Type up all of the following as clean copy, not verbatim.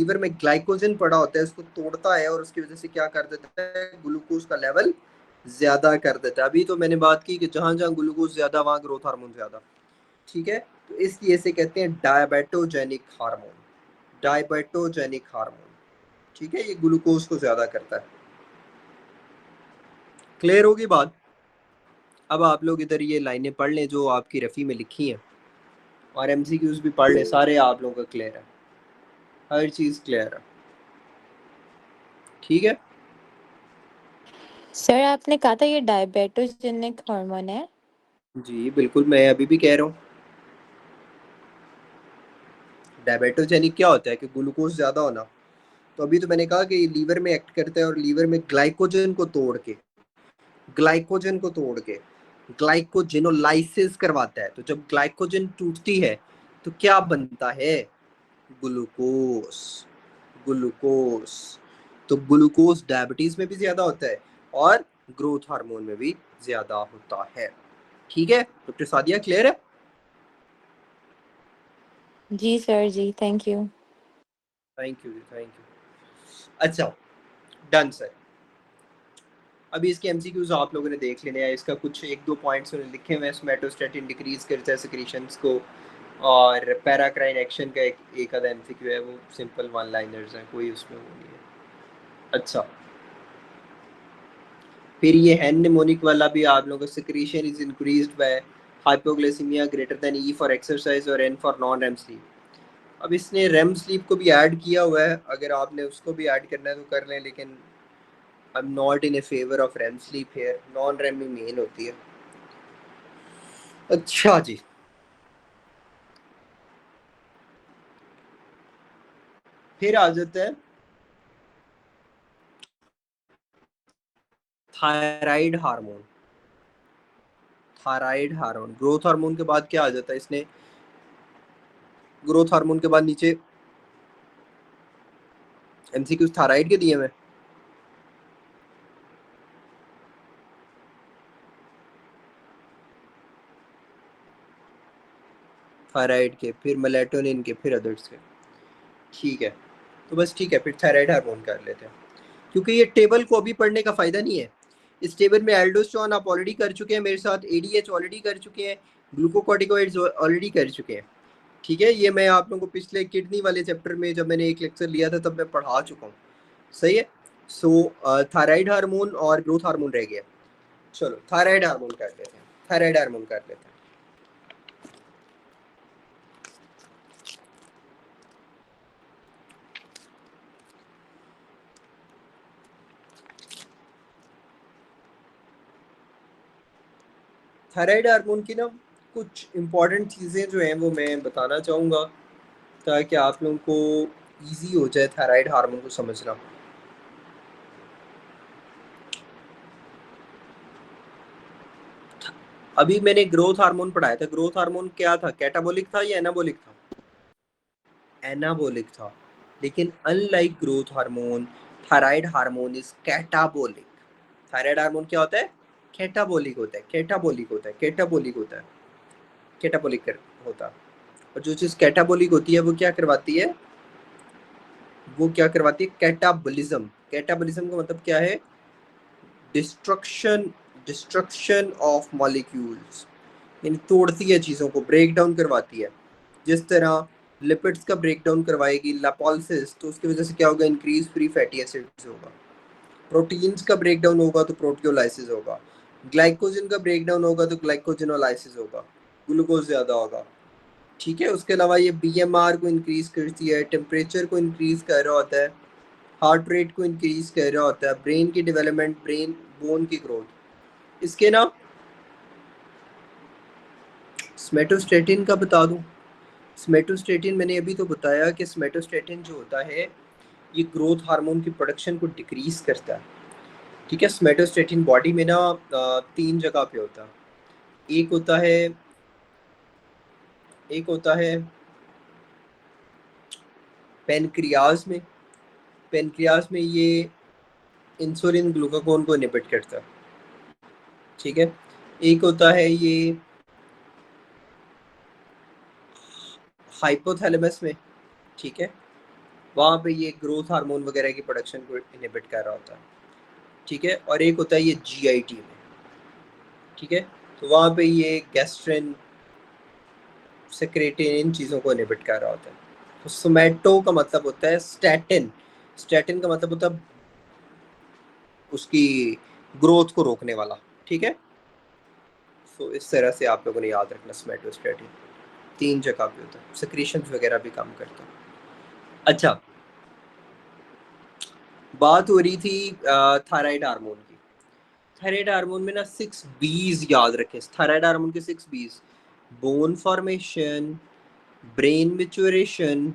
Liver में glycogen पड़ा होता है, उसको तोड़ता है और उसकी वजह से क्या कर देता है, ग्लूकोज का लेवल ज्यादा कर देता है। अभी तो मैंने बात की कि जहां जहां ग्लूकोज ज्यादा वहां ग्रोथ हार्मोन ज्यादा। ठीक है, तो इसलिए इसे कहते हैं डायबेटोजेनिक हार्मोन, डायबेटोजेनिक हार्मोन। ठीक है, ये ग्लूकोज को ज्यादा करता है। क्लियर होगी बात? अब आप लोग इधर ये लाइनें पढ़ लें जो आपकी रफ़ी में लिखी हैं, और एमसीक्यूज भी पढ़ लें, सारे आप लोगों का क्लियर है, हर चीज़ क्लियर है। ठीक है, सर आपने कहा था ये डायबेटोजेनिक हार्मोन है। जी बिल्कुल, मैं अभी भी कह रहा हूँ। डायबेटोजेनिक क्या होता है कि ग्लूकोज ज़्यादा होना। तो अभी तो मैंने कहा कि लीवर में एक्ट करता है और लीवर में ग्लाइकोजन को तोड़ के ग्लाइकोजेनोलाइसिस करवाता है। तो जब ग्लाइकोजन टूटती है तो क्या बनता है, ग्लूकोज। ग्लूकोज, तो ग्लूकोज डायबिटीज में भी ज्यादा होता है और ग्रोथ हार्मोन में भी ज्यादा होता है। ठीक है, डॉक्टर सादिया क्लियर है? जी सर जी, थैंक यू। थैंक यू जी, थैंक यू। अच्छा, डन सर। अभी इसके एमसीक्यूज आप लोगों ने देख लेने हैं। इसका कुछ एक दो पॉइंट्स उन्होंने लिखे हुए हैं। सोमैटोस्टेटिन डिक्रीज करता है सिक्रीशंस को, और पैराक्राइन एक्शन का एक आधा एमसीक्यू है, वो सिंपल वन लाइनर्स हैं, कोई उसमें वो नहीं है। अच्छा, फिर ये हैंड निमोनिक वाला भी आप लोगों को, secretion is increased by hypoglycaemia greater than E for exercise और N for non REM sleep. अब इसने रेम स्लीप को भी ऐड किया हुआ है, अगर आपने उसको भी ऐड करना है तो कर लें, लेकिन I am not in a favour of REM sleep here, non REM ही मेन होती है। अच्छा जी, फिर आ जाता है thyroid hormone. Thyroid hormone, growth hormone के बाद क्या आ जाता है इसने, ग्रोथ हार्मोन के बाद नीचे एमसीक्यू थायराइड के दिए हुए। थायराइड के, फिर मेलेटोनिन के, फिर अदर्स के। ठीक है, तो बस ठीक है, फिर थायराइड हार्मोन कर लेते हैं, क्योंकि ये टेबल को अभी पढ़ने का फायदा नहीं है। इस टेबल में एल्डोस्टेरोन आप ऑलरेडी कर चुके हैं मेरे साथ, एडीएच ऑलरेडी कर चुके हैं, ग्लूकोकॉर्टिकोइड्स ऑलरेडी कर चुके हैं। ठीक है, ये मैं आप लोगों को पिछले किडनी वाले चैप्टर में जब मैंने एक लेक्चर लिया था तब मैं पढ़ा चुका हूँ। सही है। सो थायराइड हार्मोन और ग्रोथ हार्मोन रह गया। चलो थायराइड हार्मोन कर लेते हैं, थायराइड हार्मोन कर लेते हैं। थायराइड हार्मोन की ना कुछ इम्पॉर्टेंट चीज़ें जो हैं वो मैं बताना चाहूँगा, ताकि आप लोगों को इजी हो जाए थायराइड हार्मोन को समझना। अभी मैंने ग्रोथ हार्मोन पढ़ाया था, ग्रोथ हार्मोन क्या था, कैटाबोलिक था या एनाबोलिक था? एनाबोलिक था। लेकिन unlike growth hormone, thyroid hormone is catabolic. Thyroid hormone क्या होता है, कैटाबोलिक होता है, कैटाबोलिक होता है, कैटाबोलिक होता है, कैटाबोलिक होता है। और जो चीज़ कैटाबोलिक होती है वो क्या करवाती है, वो क्या करवाती है, कैटाबोलिज्म। कैटाबोलिज्म का मतलब क्या है, डिस्ट्रक्शन, डिस्ट्रक्शन ऑफ मॉलिक्यूल्स, यानी तोड़ती है चीज़ों को, ब्रेक डाउन करवाती है। जिस तरह लिपिड्स का ब्रेक डाउन करवाएगी लापोलिसिस, तो उसकी वजह से क्या होगा, इंक्रीज फ्री फैटी एसिड्स होगा। प्रोटीन्स का ब्रेक डाउन होगा तो प्रोटियोलाइसिस होगा। ग्लाइकोजन का ब्रेक डाउन होगा तो ग्लाइकोजेनोलाइसिस होगा, ग्लूकोज ज़्यादा होगा। ठीक है, उसके अलावा ये बीएमआर को इंक्रीज करती है, टेम्परेचर को इंक्रीज कर रहा होता है, हार्ट रेट को इंक्रीज कर रहा होता है, ब्रेन की डेवलपमेंट, ब्रेन बोन की ग्रोथ। इसके ना स्मेटोस्टेटिन का बता दूं। स्मेटोस्टेटिन मैंने अभी तो बताया कि स्मेटोस्टेटिन जो होता है ये ग्रोथ हार्मोन की प्रोडक्शन को डिक्रीज करता है। ठीक है, स्मेटोस्टेटिन बॉडी में ना तीन जगह पे होता है। एक होता है, एक होता है पेनक्रियाज में, पेनक्रियाज में ये इंसुलिन ग्लूकागोन को इनहिबिट करता है। ठीक है, एक होता है ये हाइपोथैलेमस में। ठीक है, वहाँ पे ये ग्रोथ हार्मोन वगैरह की प्रोडक्शन को इनहिबिट कर रहा होता है, ठीक है। और एक होता है ये जीआईटी में, ठीक है, तो वहाँ पे ये गैस्ट्रिन सेक्रेटिन इन चीज़ों को इनहिबिट कर रहा होता है। तो सोमैटो का मतलब होता है स्टैटिन, स्टैटिन का मतलब होता है उसकी ग्रोथ को रोकने वाला, ठीक है। तो इस तरह से आप लोगों ने याद रखना, सोमैटोस्टैटिन 3 जगह पे होता है, सेक्रीशंस वगैरह भी काम करता है। अच्छा, बात हो रही थी थायराइड हार्मोन की। थायराइड हार्मोन में ना 6 बीज याद रखें, थायराइड हार्मोन के 6 बीज, बोन फॉर्मेशन, ब्रेन मेच्योरेशन,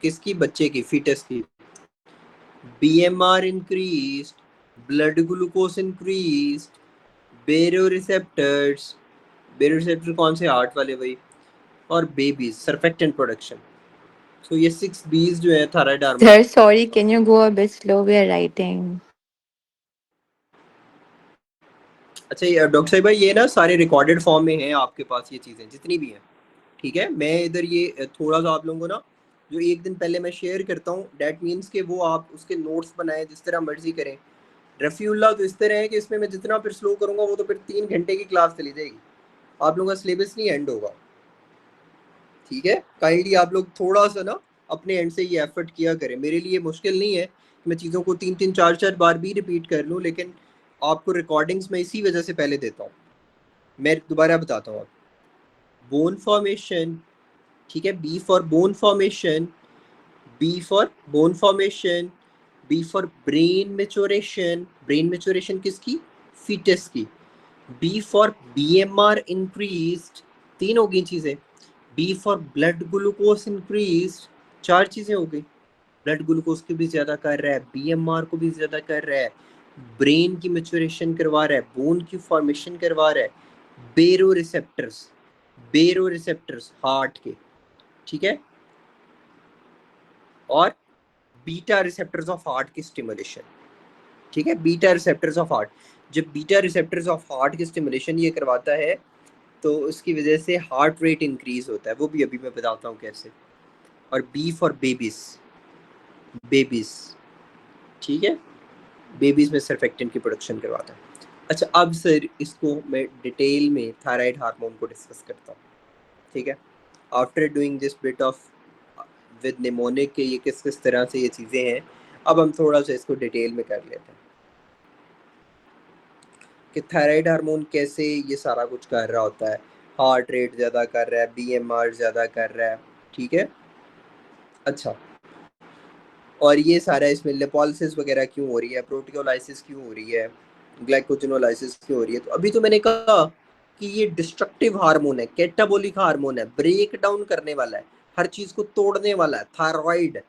किसकी, बच्चे की, फीटस की, BMR increase, blood glucose increase, baroreceptors, baroreceptor कौन से, हार्ट वाले भाई, और बेबीज, सर्फेक्टेंट प्रोडक्शन। तो ये 6 बीज जो है thyroid hormone. Sir, sorry, can you go a bit slow? We are writing. अच्छा, ये डॉक्टर साहब भाई, ये ना सारे रिकॉर्डेड फॉर्म में हैं आपके पास ये चीज़ें जितनी भी हैं, ठीक है। मैं इधर ये थोड़ा सा आप लोगों को ना जो एक दिन पहले मैं शेयर करता हूँ, डैट मीन्स कि वो आप उसके नोट्स बनाएं जिस तरह मर्जी करें। रफ़ीउल्लाह तो इस तरह है कि इसमें मैं जितना फिर स्लो करूँगा वो तो फिर 3 घंटे की क्लास चली जाएगी, आप लोगों का सिलेबस नहीं एंड होगा, ठीक है। काइंडली आप लोग थोड़ा सा ना अपने एंड से ये एफर्ट किया करें। मेरे लिए मुश्किल नहीं है कि मैं चीज़ों को 3-3 4-4 बार भी रिपीट कर लूँ, लेकिन आपको रिकॉर्डिंग्स में इसी वजह से पहले देता हूँ। मैं दोबारा बताता हूँ आपको, बोन फॉर्मेशन, ठीक है, B for bone formation, B for bone formation, B for brain maturation, brain maturation किसकी, फीटस की, बी फॉर बीएमआर इंक्रीज्ड, 3 हो गई चीज़ें, B for blood glucose increased, 4 चीज़ें हो गई, ब्लड ग्लूकोज को भी ज़्यादा कर रहा है, बीएमआर को भी ज़्यादा कर रहा है, ब्रेन की मेच्योरेशन करवा रहा है, बोन की फॉर्मेशन करवा रहा है, बेरो रिसेप्टर्स, बेरो रिसेप्टर्स हार्ट के, ठीक है, और बीटा रिसेप्टर्स ऑफ हार्ट की स्टिमुलेशन, ठीक है, बीटा रिसेप्टर्स ऑफ हार्ट। जब बीटा रिसेप्टर्स ऑफ हार्ट की स्टिमुलेशन ये करवाता है तो उसकी वजह से हार्ट रेट इंक्रीज होता है, वो भी अभी मैं बताता हूँ कैसे। और बी फॉर बेबीज, बेबीज, ठीक है, बेबीज में सर्फेक्टेंट की प्रोडक्शन करवाता है। अच्छा, अब सर इसको मैं डिटेल में थायराइड हार्मोन को डिस्कस करता हूँ, ठीक है। After doing this bit of with mnemonic के ये किस किस तरह से ये चीज़ें हैं, अब हम थोड़ा सा इसको डिटेल में कर लेते हैं कि थायराइड हार्मोन कैसे ये सारा कुछ कर रहा होता है। हार्ट रेट ज़्यादा कर रहा है, बीएमआर ज़्यादा कर रहा है, ठीक है। अच्छा, और ये सारा इसमें लिपोलिसिस वगैरह क्यों हो रही है, प्रोटियोलाइसिस क्यों हो रही है, ग्लाइकोजेनोलाइसिस क्यों हो रही है। तो अभी तो मैंने कहा कि ये डिस्ट्रक्टिव हार्मोन है, कैटाबोलिक हार्मोन है, ब्रेक डाउन करने वाला है, हर चीज़ को तोड़ने वाला है। थायराइड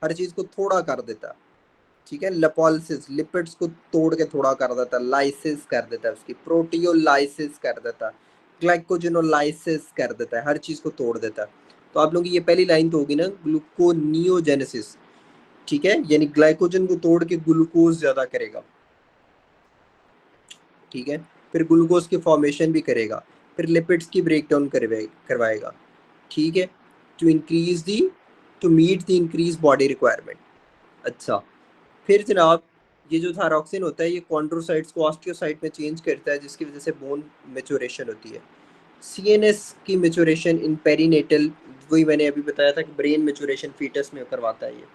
हर चीज़ को थोड़ा कर देता है, ठीक है। लिपोलिसिस लिपिड्स को तोड़ के थोड़ा कर देता है, लाइसिस कर देता है, उसकी प्रोटियोलाइसिस कर देता है, ग्लाइकोजेनोलाइसिस कर देता है, हर चीज़ को तोड़ देता है। तो आप लोगों की ये पहली लाइन तो होगी ना, ग्लूकोनियोजेनेसिस, ठीक है, यानी ग्लाइकोजन को तोड़ के ग्लूकोज ज़्यादा करेगा, ठीक है। फिर ग्लूकोज की फॉर्मेशन भी करेगा, फिर लिपिड्स की ब्रेकडाउन करवाएगा, ठीक है, to increase the to meet the increase body requirement. अच्छा, फिर जनाब ये जो थायरॉक्सिन होता है ये कॉन्ड्रोसाइट्स को ऑस्टियोसाइट में चेंज करता है, जिसकी वजह से बोन मेच्योरेशन होती है। सीएनएस की मेच्योरेशन इन पेरीनेटल, वही मैंने अभी बताया था कि ब्रेन मेच्योरेशन फीटस में करवाता है ये,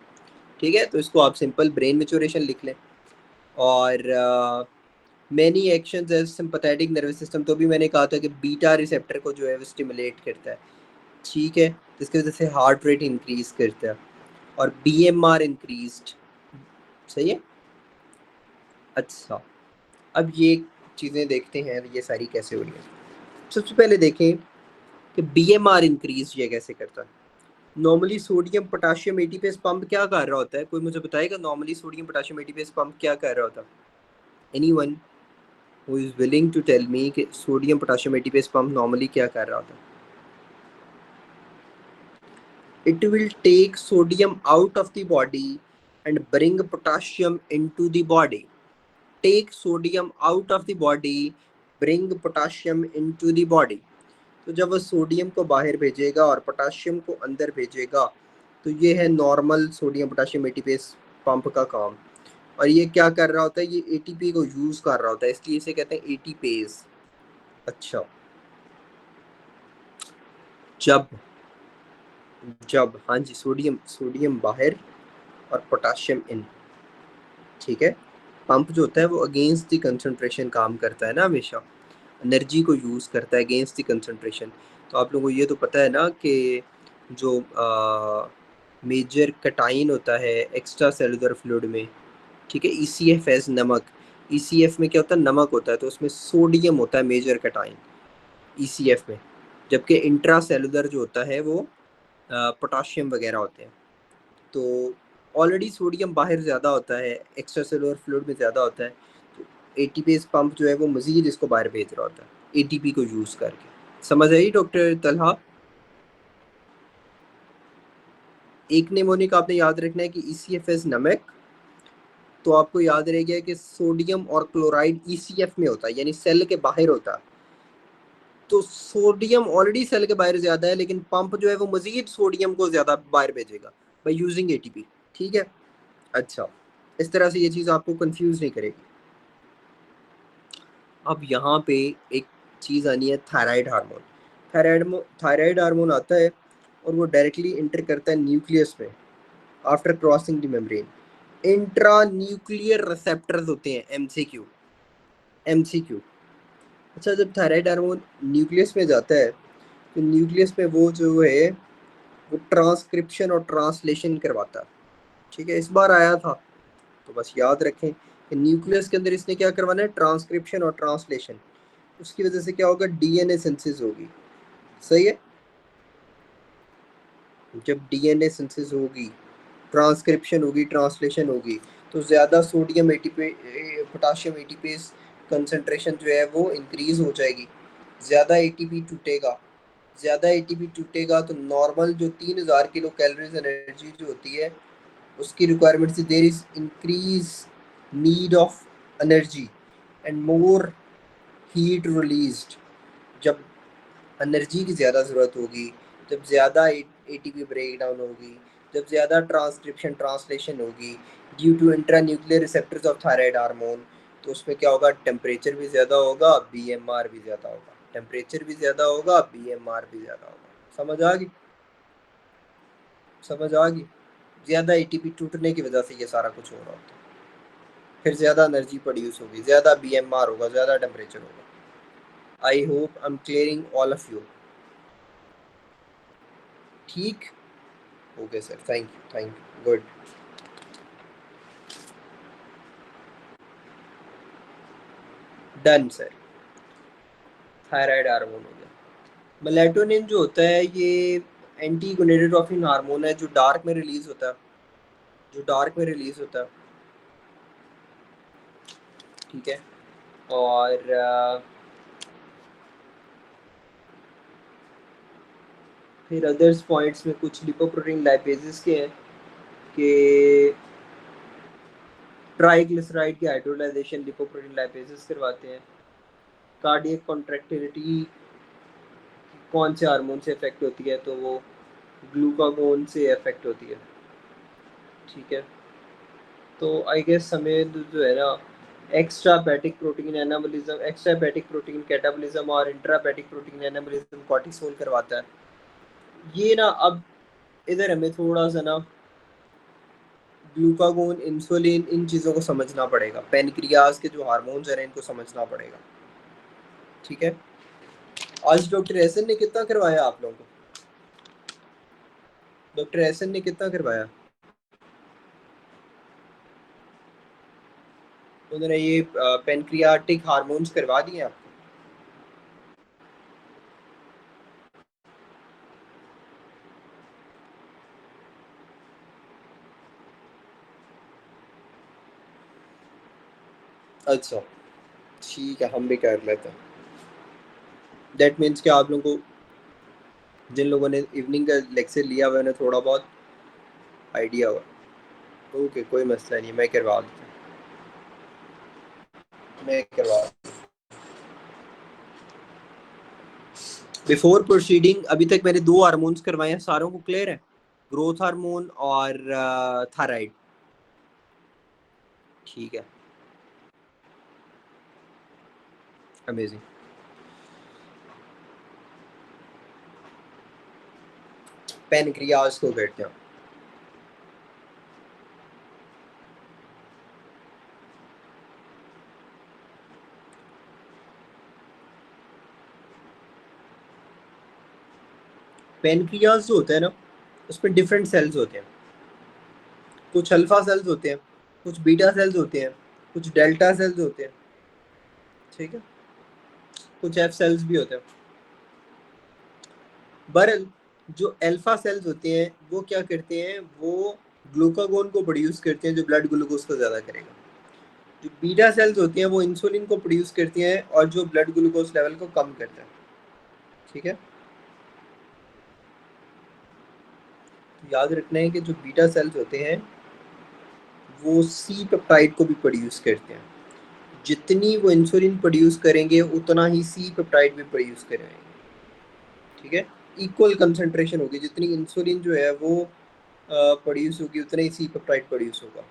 ठीक है। तो इसको आप सिंपल ब्रेन मेच्योरेशन लिख लें। और many actions as sympathetic nervous system, तो भी मैंने कहा था कि बीटा रिसेप्टर को जो है वो स्टिमुलेट करता है, ठीक है, जिसकी वजह से हार्ट रेट इंक्रीज करता है और बीएमआर इंक्रीज्ड, सही है। अच्छा, अब ये चीज़ें देखते हैं ये सारी कैसे हो रही हैं। सबसे पहले देखें कि बीएमआर इंक्रीज ये कैसे करता है। Normally sodium potassium ATPase pump क्या कर रहा होता है, कोई मुझे बताएगा normally sodium potassium ATPase pump क्या कर रहा होता है। Anyone who is willing to tell me कि sodium potassium ATPase pump normally क्या कर रहा होता है। It will take sodium out of the body and bring potassium into the body. Take sodium out of the body, bring potassium into the body. तो जब वो sodium को बाहर भेजेगा और पोटाशियम को अंदर भेजेगा तो ये है normal sodium potassium ATPase pump का काम। और ये क्या कर रहा होता है, ये एटीपी को यूज कर रहा होता है, इसलिए इसे कहते हैं एटीपेस। अच्छा, जब जब हाँ जी, सोडियम सोडियम बाहर और पोटेशियम इन, ठीक है। पंप जो होता है वो अगेंस्ट द कंसंट्रेशन काम करता है ना, हमेशा एनर्जी को यूज करता है अगेंस्ट द कंसंट्रेशन। तो आप लोगों को ये तो पता है ना कि जो मेजर कटाइन होता है एक्स्ट्रा सेलुलर फ्लूइड में, ठीक है, ECF एज नमक, ECF में क्या होता है, नमक होता है, तो उसमें सोडियम होता है मेजर कटाइन ECF में, जबकि इंट्रा सेलुलर जो होता है वो पोटाशियम वगैरह होते हैं। तो ऑलरेडी सोडियम बाहर ज़्यादा होता है, एक्स्ट्रा सेलुलर फ्लूइड में ज़्यादा होता है, तो एटीपीज पंप जो है वो मज़ीद इसको बाहर भेज रहा होता है एटीपी को यूज़ करके। समझ आई डॉक्टर तलहा? एक नेमोनिक आपने याद रखना है कि ECFS नमक, तो आपको याद रह गया कि सोडियम और क्लोराइड ECF में होता है, यानी सेल के बाहर होता है। तो सोडियम ऑलरेडी सेल के बाहर ज़्यादा है, लेकिन पंप जो है वो मज़ीद सोडियम को ज़्यादा बाहर भेजेगा बाई यूजिंग एटीपी, ठीक है। अच्छा, इस तरह से ये चीज़ आपको कंफ्यूज नहीं करेगी। अब यहाँ पे एक चीज़ आनी है थायराइड हार्मोन। थायराइड हार्मोन आता है और वो डायरेक्टली इंटर करता है न्यूक्लियस में after crossing the membrane. Intra nuclear receptors होते हैं, MCQ। अच्छा, जब थायराइड हार्मोन न्यूक्लियस में जाता है तो न्यूक्लियस में वो जो है वो ट्रांसक्रिप्शन और ट्रांसलेशन करवाता है, ठीक है। इस बार आया था तो बस याद रखें कि न्यूक्लियस के अंदर इसने क्या करवाना है, ट्रांसक्रिप्शन और ट्रांसलेशन। उसकी वजह से क्या होगा, DNA सिंथेसिस होगी, सही है। जब DNA सिंथेसिस होगी, ट्रांसक्रिप्शन होगी, ट्रांसलेशन होगी, तो ज़्यादा sodium ATP potassium ATPase concentration जो है वो इंक्रीज हो जाएगी, ज़्यादा एटीपी टूटेगा। ज़्यादा एटीपी टूटेगा तो नॉर्मल जो 3000 किलो कैलोरीज एनर्जी जो होती है उसकी रिक्वायरमेंट से there is increase need of energy and more heat released. जब एनर्जी की ज़्यादा ज़रूरत होगी, जब ज़्यादा एटीपी ब्रेक डाउन होगी, जब ज़्यादा ट्रांसक्रिप्शन ट्रांसलेशन होगी due to intra nuclear receptors of thyroid hormone, तो उसमें क्या होगा, टेम्परेचर भी ज़्यादा होगा, BMR भी ज़्यादा होगा। टेम्परेचर भी ज़्यादा होगा, BMR भी ज़्यादा होगा। समझ आ गई? समझ आ गई? ज़्यादा एटीपी टूटने की वजह से ये सारा कुछ हो रहा होता है। फिर ज़्यादा एनर्जी प्रोड्यूस होगी, ज़्यादा BMR होगा, ज़्यादा टेम्परेचर होगा। I hope I am clearing all of you. ठीक, okay sir, thank you, good. Done sir, thyroid hormone हो गया। मेलेटोनिन जो होता है ये एंटी गोनेडोट्रोपिन हार्मोन है जो डार्क में रिलीज होता है, जो डार्क में रिलीज होता है, ठीक है। और फिर अदर्स पॉइंट्स में कुछ लिपोप्रोटीन लाइपेजेस के हैं कि ट्राइग्लिसराइड की हाइड्रोलाइजेशन लिपोप्रोटीन लाइपेजेस करवाते हैं। कार्डियक कॉन्ट्रैक्टिलिटी कौन से हार्मोन से इफेक्ट होती है, तो वो ग्लूकागोन से इफेक्ट होती है, ठीक है। तो आई गेस हमें जो है ना एक्स्ट्रापेटिक प्रोटीन एनाबॉलिज्म, एक्स्ट्रापेटिक प्रोटीन कैटाबॉलिज्म और इंट्रापेटिक प्रोटीन एनाबॉलिज्म कॉर्टिसोल करवाता है। ये ना अब इधर हमें थोड़ा सा ना ग्लूकागोन, इंसुलिन, इन चीज़ों को समझना पड़ेगा, पेनक्रियाज के जो हार्मोन्स हैं इनको समझना पड़ेगा, ठीक है। आज डॉक्टर एहसन ने कितना करवाया आप लोगों को? डॉक्टर एहसन ने कितना करवाया? उन्होंने ये पेनक्रियाटिक हार्मोन्स करवा दिए आपको? अच्छा, ठीक है, हम भी कर लेते हैं। दैट मीन्स कि आप लोगों को, जिन लोगों ने इवनिंग का लेक्चर लिया हुआ उन्हें थोड़ा बहुत आइडिया हुआ। ओके, कोई मसला नहीं, मैं करवा देता हूँ, मैं करवा। बिफोर प्रोसीडिंग अभी तक मैंने 2 हार्मोन्स करवाए हैं, सारों को क्लियर है? ग्रोथ हार्मोन और थायराइड। ठीक है, अमेजिंग। पैनक्रियाज को कहते हैं। पैनक्रियाज जो होता है ना, उसमें डिफरेंट सेल्स होते हैं। कुछ अल्फा सेल्स होते हैं, कुछ बीटा सेल्स होते हैं, कुछ डेल्टा सेल्स होते हैं, ठीक है, कुछ एफ सेल्स भी होते हैं। बहरहाल जो अल्फा सेल्स होते हैं वो क्या करते हैं, वो ग्लूकागोन को प्रोड्यूस करते हैं जो ब्लड ग्लूकोज को ज़्यादा करेगा। जो बीटा सेल्स होती हैं वो इंसुलिन को प्रोड्यूस करती हैं और जो ब्लड ग्लूकोज लेवल को कम करता है। ठीक है, तो याद रखना है कि जो बीटा सेल्स होते हैं वो सी पेप्टाइड को भी प्रोड्यूस करते हैं। जितनी वो इंसुलिन प्रोड्यूस करेंगे उतना ही सी पेप्टाइड भी प्रोड्यूस करेंगे। ठीक है, इक्वल कंसंट्रेशन होगी, जितनी इंसुलिन जो है वो प्रोड्यूस होगी उतना ही सी पेप्टाइड प्रोड्यूस होगा।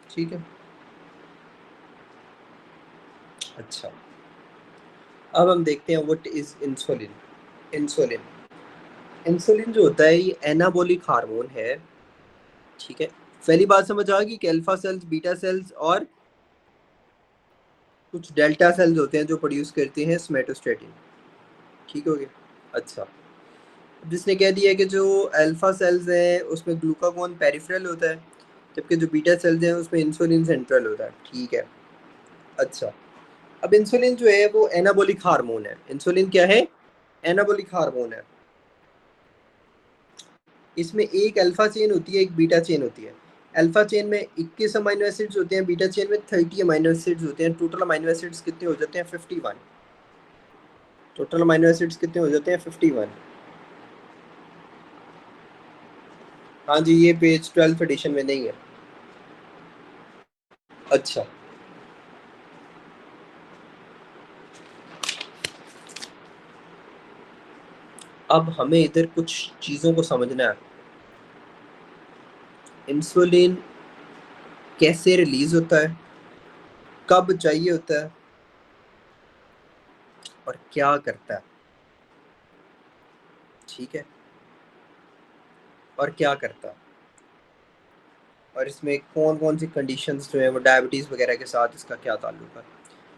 ठीक है, अच्छा, अब हम देखते हैं what is insulin. Insulin insulin जो होता है ये एनाबॉलिक हार्मोन है। ठीक है, पहली बात समझ आ गई कि अल्फा सेल्स, बीटा सेल्स और कुछ डेल्टा सेल्स होते हैं जो प्रोड्यूस करते हैं सोमेटोस्टेटिन। ठीक हो गया, अच्छा। जिसने कह दिया कि जो अल्फा सेल्स हैं उसमें ग्लूकागोन पेरिफेरल होता है, जबकि जो बीटा सेल्स हैं उसमें इंसुलिन सेंट्रल होता है। ठीक है, अच्छा। अब इंसुलिन जो है वो एनाबॉलिक हार्मोन है। इंसुलिन क्या है? एनाबॉलिक हार्मोन है। इसमें एक अल्फा चेन होती है, एक बीटा चेन होती है। अल्फा चेन में 21 अमीनो एसिड्स होते हैं, बीटा चेन में 30 अमीनो एसिड्स होते हैं। टोटल अमीनो एसिड्स कितने हो जाते हैं? 51। टोटल अमीनो एसिड्स कितने हो जाते हैं? 51। हाँ जी, ये पेज 12th एडिशन में नहीं है। अच्छा, अब हमें इधर कुछ चीज़ों को समझना है। इंसुलिन कैसे रिलीज होता है, कब चाहिए होता है और क्या करता है। ठीक है, और क्या करता है, और इसमें कौन कौन सी कंडीशंस जो है वो डायबिटीज़ वगैरह के साथ इसका क्या ताल्लुक है।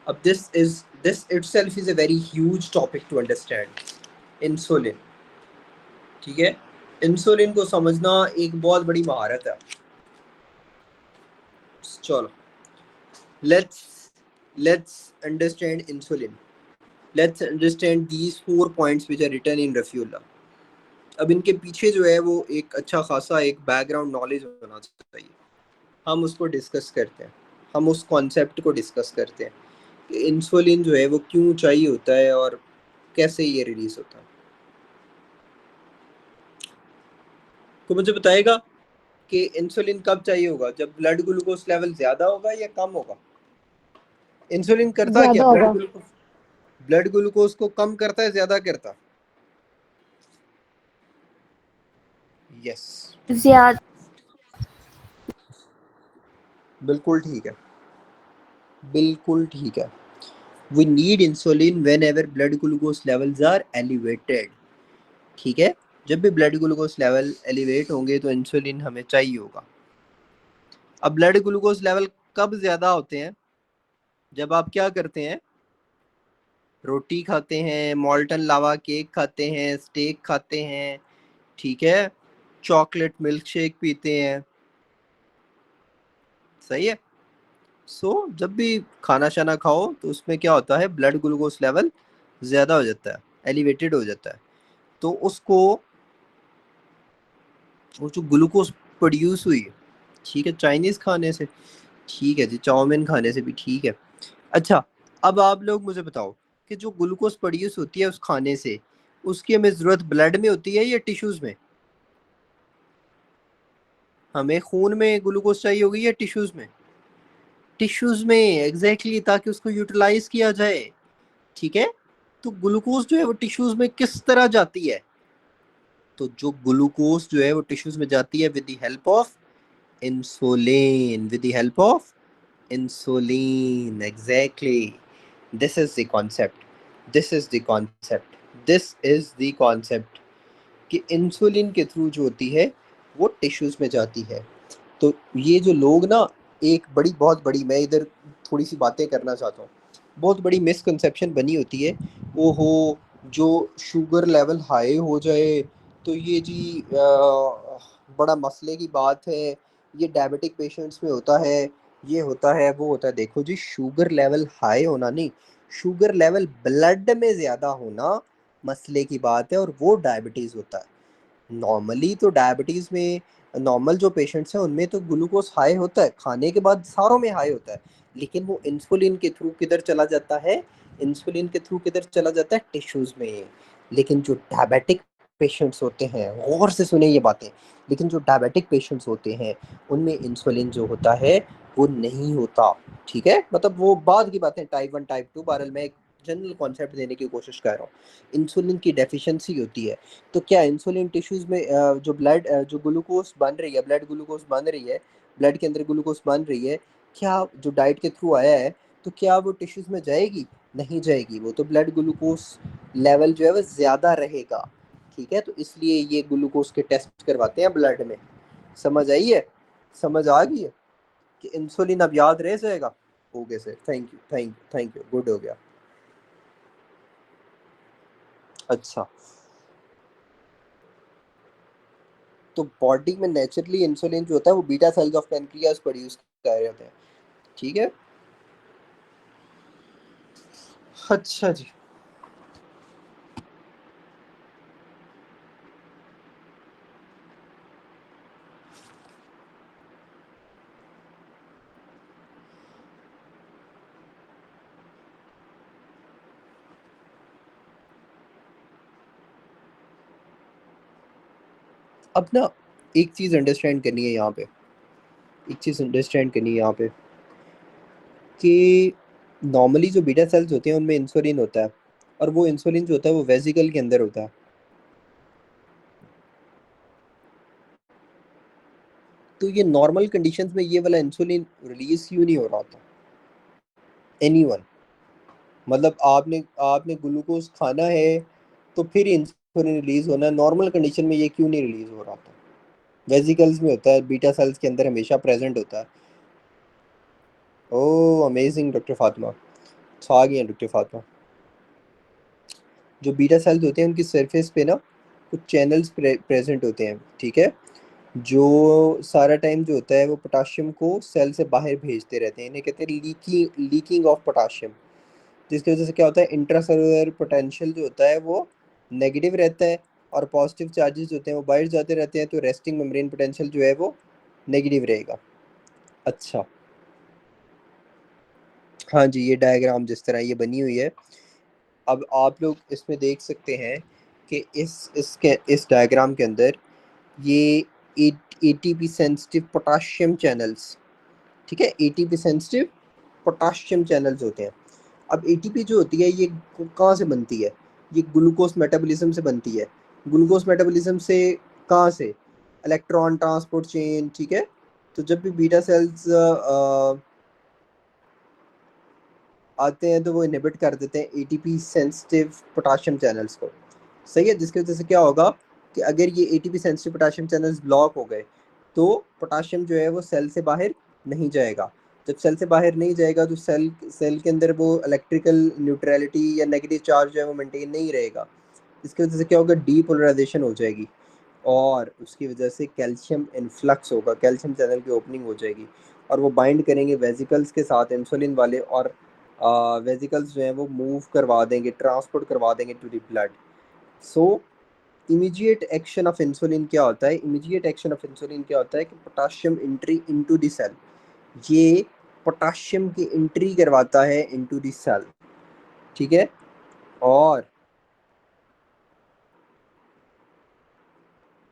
अब this itself is a very huge topic to understand. Insulin, ठीक है, इंसुलिन को समझना एक बहुत बड़ी महारत है। चलो, let's understand insulin. Let's understand these 4 points which are written in Rafiullah. अब इनके पीछे जो है वो एक अच्छा खासा एक बैकग्राउंड नॉलेज होना चाहिए। हम उसको डिस्कस करते हैं, हम उस कॉन्सेप्ट को डिस्कस करते हैं कि इंसुलिन जो है वो क्यों चाहिए होता है और कैसे ये रिलीज होता है। तो मुझे बताएगा कि इंसुलिन कब चाहिए होगा? जब ब्लड ग्लूकोज लेवल ज़्यादा होगा या कम होगा? इंसुलिन करता क्या? ज्यादा होगा। ब्लड ग्लूकोज को कम करता है, ज़्यादा करता? यस, ज्यादा। बिल्कुल ठीक है, बिल्कुल ठीक है। We need insulin whenever blood glucose levels are elevated। ठीक है, जब भी ब्लड ग्लूकोज लेवल एलिवेट होंगे तो इंसुलिन हमें चाहिए होगा। अब ब्लड ग्लूकोज लेवल कब ज़्यादा होते हैं? जब आप क्या करते हैं? रोटी खाते हैं, मॉल्टन लावा केक खाते हैं, स्टेक खाते हैं, ठीक है, चॉकलेट मिल्क शेक पीते हैं। सही है। जब भी खाना शाना खाओ तो उसमें क्या होता है? ब्लड ग्लूकोज लेवल ज़्यादा हो जाता है, एलिवेटेड हो जाता है। तो उसको, वो जो ग्लूकोज प्रोड्यूस हुई, ठीक है, चाइनीज़ खाने से, ठीक है जी, चाउमीन खाने से भी ठीक है। अच्छा, अब आप लोग मुझे बताओ कि जो ग्लूकोज प्रोड्यूस होती है उस खाने से, उसकी हमें ज़रूरत ब्लड में होती है या टिश्यूज़ में? हमें खून में ग्लूकोज चाहिए होगी या टिश्यूज़ में? टिश्यूज़ में, एग्जैक्टली, ताकि उसको यूटिलाइज किया जाए। ठीक है, तो ग्लूकोज जो है वो टिश्यूज़ में किस तरह जाती है? तो जो ग्लूकोज जो है वो टिश्यूज में जाती है with the help of insulin, with the help of insulin. Exactly, this is the concept, this is the concept, this is the concept कि इंसुलिन के थ्रू जो होती है वो टिश्यूज में जाती है। तो ये जो लोग ना, एक बहुत बड़ी, मैं इधर थोड़ी सी बातें करना चाहता हूँ, बहुत बड़ी मिसकंसेप्शन बनी होती है, ओहो जो शुगर लेवल हाई हो जाए तो ये जी बड़ा मसले की बात है, ये डायबिटिक पेशेंट्स में होता है, ये होता है वो होता है। देखो जी, शुगर लेवल हाई होना नहीं, शुगर लेवल ब्लड में ज़्यादा होना मसले की बात है, और वो डायबिटीज़ होता है। नॉर्मली तो डायबिटीज़ में, नॉर्मल जो पेशेंट्स हैं उनमें तो ग्लूकोज हाई होता है, खाने के बाद सारों में हाई होता है, लेकिन वो इंसुलिन के थ्रू किधर चला जाता है, इंसुलिन के थ्रू किधर चला जाता है, टिश्यूज़ में। लेकिन जो डायबिटिक पेशेंट्स होते हैं, गौर से सुने ये बातें, लेकिन जो डायबिटिक पेशेंट्स होते हैं उनमें इंसुलिन जो होता है वो नहीं होता। ठीक है, मतलब वो बाद की बातें, टाइप 1 टाइप 2, बहरहाल मैं एक जनरल कॉन्सेप्ट देने की कोशिश कर रहा हूँ। इंसुलिन की डेफिशिएंसी होती है, तो क्या इंसुलिन टिश्यूज़ में जो ब्लड जो ग्लूकोज बन रही है, ब्लड ग्लूकोज बन रही है, ब्लड के अंदर ग्लूकोज बन रही है, क्या जो डाइट के थ्रू आया है तो क्या वो टिश्यूज़ में जाएगी? नहीं जाएगी, वो तो ब्लड ग्लूकोज लेवल जो है वो ज़्यादा रहेगा। ठीक है, तो इसलिए ये ग्लूकोज के टेस्ट करवाते हैं ब्लड में। समझ आई है? समझ आ गई है कि इंसुलिन अब याद रह जाएगा? Okay sir, thank you, thank you, thank you, good हो गया। अच्छा, तो बॉडी में नेचुरली इंसुलिन जो होता है वो beta cells of pancreas produce कर रहे होते हैं। ठीक है, अच्छा जी। अब ना एक चीज़ अंडरस्टैंड करनी है यहाँ पे, एक चीज़ अंडरस्टैंड करनी है यहाँ पे कि नॉर्मली जो बीटा सेल्स होते हैं उनमें इंसुलिन होता है, और वो इंसुलिन जो होता है वो वेसिकल के अंदर होता है। तो ये नॉर्मल कंडीशंस में ये वाला इंसुलिन रिलीज क्यों नहीं हो रहा था? एनीवन, मतलब आपने आपने ग्लूकोज खाना है तो फिर इंसुलिन रिलीज होना है, नॉर्मल कंडीशन में ये क्यों नहीं रिलीज हो रहा था? वेसिकल्स में होता है, बीटा सेल्स के अंदर हमेशा प्रेजेंट होता है। ओह अमेजिंग डॉक्टर फातिमा, तो आ गई हैं डॉक्टर फातिमा। जो बीटा सेल्स होते हैं उनकी सरफेस पे ना कुछ चैनल्स प्रेजेंट होते हैं। ठीक है, जो सारा टाइम जो होता है वो पोटाशियम को सेल से बाहर भेजते रहते हैं, इन्हें कहते हैं लीकिंग ऑफ पोटाशियम। जिसकी वजह से क्या होता है, इंट्रासेलुलर पोटेंशियल जो होता है वो नेगेटिव रहता है, और पॉजिटिव चार्जेस होते हैं वो बाहर जाते रहते हैं, तो रेस्टिंग मेम्ब्रेन पोटेंशियल जो है वो नेगेटिव रहेगा। अच्छा, हाँ जी, ये डायग्राम जिस तरह ये बनी हुई है, अब आप लोग इसमें देख सकते हैं कि इस डायग्राम के अंदर ये एटीपी सेंसिटिव पोटाशियम चैनल्स, ठीक है, एटीपी सेंसिटिव पोटाशियम चैनल्स होते हैं। अब एटीपी जो होती है ये कहाँ से बनती है? ये ग्लूकोज मेटाबॉलिज्म से बनती है। ग्लूकोज मेटाबॉलिज्म से कहाँ से? Electron transport chain. ठीक है, तो जब भी बीटा सेल्स आते हैं तो वो इनहिबिट कर देते हैं एटीपी सेंसिटिव पोटाशियम चैनल्स को। सही है, जिसकी वजह से क्या होगा कि अगर ये ATP sensitive potassium channels block हो गए तो पोटाशियम जो है वो सेल से बाहर नहीं जाएगा। जब सेल से बाहर नहीं जाएगा तो सेल सेल के अंदर वो इलेक्ट्रिकल न्यूट्रलिटी या नेगेटिव चार्ज जो है वो मेंटेन नहीं रहेगा। इसकी वजह से क्या होगा, डीपोलराइजेशन हो जाएगी, और उसकी वजह से कैल्शियम इन्फ्लक्स होगा, कैल्शियम चैनल की ओपनिंग हो जाएगी, और वो बाइंड करेंगे वेजिकल्स के साथ इंसुलिन वाले, और वेजिकल्स जो हैं वो मूव करवा देंगे, ट्रांसपोर्ट करवा देंगे to the blood. So immediate action of insulin क्या होता है? इमीडिएट एक्शन ऑफ इंसुलिन क्या होता है कि potassium entry into the cell, ये पोटाशियम की एंट्री करवाता है इनटू द सेल। ठीक है, और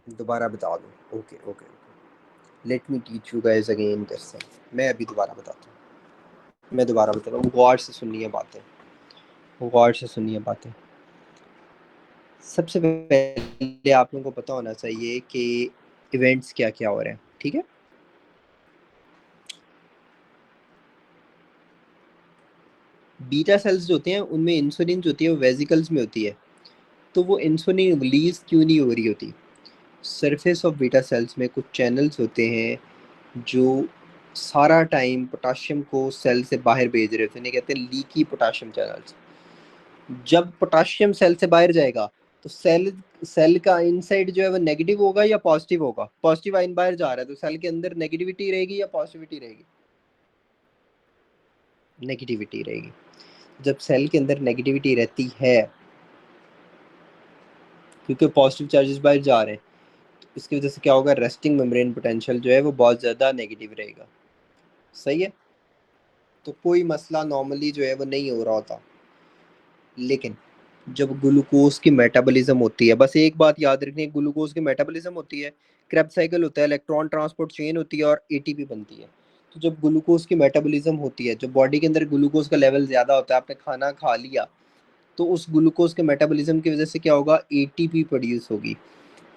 दोबारा बता दूं, okay okay, let me teach you guys again this thing. मैं अभी दोबारा बताता हूँ, मैं दोबारा बता रहा हूँ, गौर से सुनिए बातें, गौर से सुनिए बातें। सबसे पहले आप लोगों को पता होना चाहिए कि इवेंट्स क्या क्या हो रहे हैं, ठीक है। बीटा सेल्स जो होते हैं उनमें इंसुलिन जो होती है वो वेसिकल्स में होती है, तो वो इंसुलिन रिलीज क्यों नहीं हो रही होती। सरफेस ऑफ बीटा सेल्स में कुछ चैनल्स होते हैं जो सारा टाइम पोटाशियम को सेल से बाहर भेज रहे होते हैं, कहते हैं लीकी पोटाशियम चैनल्स। जब पोटाशियम सेल से बाहर जाएगा तो सेल सेल का इनसाइड जो है वो नेगेटिव होगा या पॉजिटिव होगा। पॉजिटिव आयन बाहर जा रहा है तो सेल के अंदर नेगेटिविटी रहेगी या पॉजिटिविटी रहेगी। नेगेटिविटी रहेगी। जब सेल के अंदर नेगेटिविटी रहती है क्योंकि पॉजिटिव चार्जेस बाहर जा रहे हैं, तो इसकी वजह से क्या होगा, रेस्टिंग मेम्ब्रेन पोटेंशियल जो है वो बहुत ज़्यादा नेगेटिव रहेगा। सही है, तो कोई मसला नॉर्मली जो है वो नहीं हो रहा होता। लेकिन जब ग्लूकोज की मेटाबॉलिज्म होती है, बस एक बात याद रखनी है, ग्लूकोज की मेटाबॉलिज्म होती है, क्रेब्स साइकिल होता है, इलेक्ट्रॉन ट्रांसपोर्ट चेन होती है और एटीपी बनती है। तो जब ग्लूकोज की मेटाबॉलिज्म होती है, जब बॉडी के अंदर ग्लूकोज का लेवल ज़्यादा होता है, आपने खाना खा लिया, तो उस ग्लूकोज के मेटाबॉलिज्म की वजह से क्या होगा, एटीपी प्रोड्यूस होगी।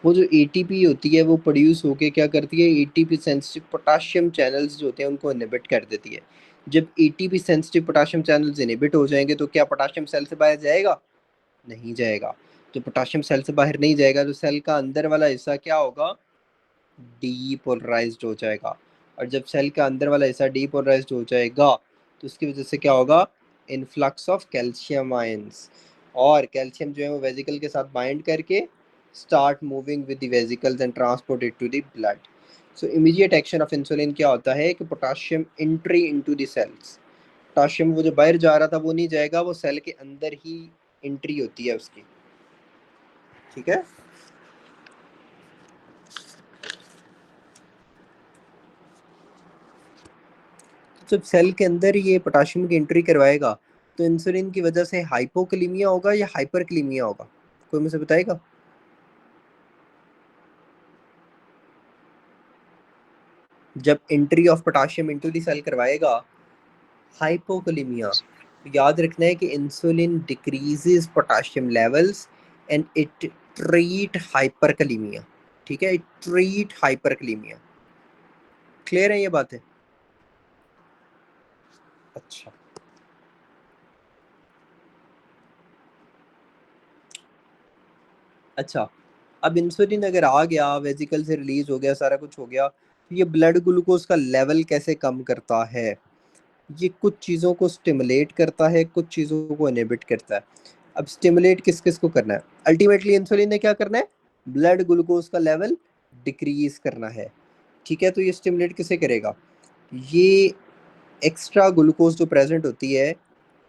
वो जो एटीपी होती है वो प्रोड्यूस होके क्या करती है, एटीपी सेंसिटिव पोटाशियम चैनल्स जो होते हैं उनको इनहिबिट कर देती है। जब ATP sensitive potassium channels inhibit हो जाएंगे तो क्या पोटाशियम सेल से बाहर जाएगा, नहीं जाएगा। जब पोटाशियम सेल से बाहर नहीं जाएगा तो सेल का अंदर वाला हिस्सा क्या होगा, डीपोलराइज्ड हो जाएगा। और जब सेल का अंदर वाला हिस्सा डीपोलराइज्ड हो जाएगा तो उसकी वजह से क्या होगा, इनफ्लक्स ऑफ कैल्शियम आयंस। और कैल्शियम जो है वो वेसिकल के साथ बाइंड करके start moving with the vesicles and transport it to the blood. So immediate action of insulin क्या होता है कि potassium entry into the cells. Potassium वो जो बाहर जा रहा था वो नहीं जाएगा, वो सेल के अंदर ही एंट्री होती है उसकी, ठीक है। जब सेल के अंदर ये पोटाशियम की एंट्री करवाएगा तो इंसुलिन की वजह से हाइपोकलीमिया होगा या हाइपरकलीमिया होगा, कोई मुझे बताएगा। जब entry of potassium into the cell करवाएगा, हाइपोकलीमिया। याद रखना है कि insulin decreases potassium levels and it treat hyperkalaemia, ठीक है, इट ट्रीट हाइपरकलीमिया। क्लियर है ये बात है। अच्छा, अच्छा, अब इंसुलिन अगर आ गया, वेसिकल से रिलीज हो गया, सारा कुछ हो गया, तो ये ब्लड ग्लूकोज का लेवल कैसे कम करता है। ये कुछ चीज़ों को स्टिमुलेट करता है, कुछ चीज़ों को इनहिबिट करता है। अब स्टिमुलेट किस किस को करना है, अल्टीमेटली इंसुलिन ने क्या करना है, ब्लड ग्लूकोज का लेवल डिक्रीज करना है, ठीक है। तो ये स्टिमुलेट किसे करेगा, ये एक्स्ट्रा ग्लूकोज जो प्रेजेंट होती है,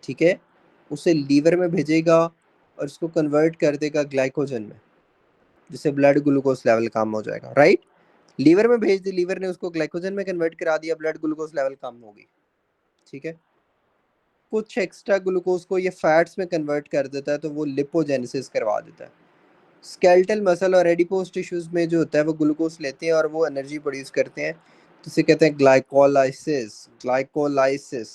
ठीक है, उसे लीवर में भेजेगा और इसको कन्वर्ट कर देगा ग्लाइकोजन में, जिससे ब्लड ग्लूकोज लेवल कम हो जाएगा, राइट। लीवर में भेज दी, लीवर ने उसको ग्लाइकोजन में कन्वर्ट करा दिया, ब्लड ग्लूकोज लेवल कम होगी, ठीक है। कुछ एक्स्ट्रा ग्लूकोज को ये फैट्स में कन्वर्ट कर देता है, तो वो लिपोजेनेसिस करवा देता है। स्केलेटल मसल और एडिपोज टिश्यूज में जो होता है वो ग्लूकोज लेते हैं और वो एनर्जी प्रोड्यूस करते हैं, तो इसे कहते हैं ग्लाइकोलाइसिस, ग्लाइकोलाइसिस,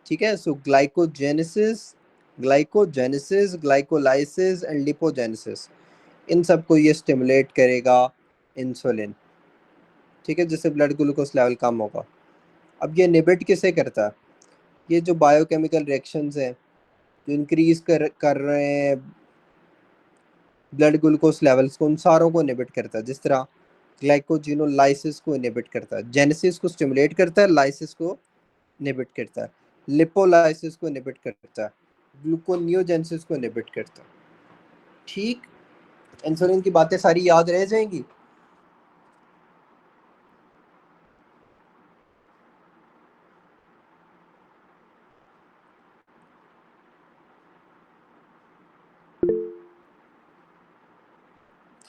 ठीक है। So glycogenesis, glycogenesis, glycolysis and lipogenesis, इन सबको ये स्टिमुलेट करेगा इंसुलिन, ठीक है, जिससे ब्लड ग्लूकोज लेवल कम होगा। अब ये इनहिबिट किसे करता है, ये जो बायोकेमिकल रिएक्शंस हैं जो इंक्रीज कर रहे हैं ब्लड ग्लूकोज लेवल्स को, उन सारों को इनहिबिट करता है। जिस तरह ग्लाइकोजिनोलाइसिस को इनहिबिट करता है, जेनेसिस को स्टिमुलेट करता है, लाइसिस को इनहिबिट करता है, लिपोलाइसिस को इनहिबिट करता है, ग्लूकोनियोजेनेसिस को इनहिबिट करता है, ठीक। इंसुलिन की बातें सारी याद रह जाएंगी।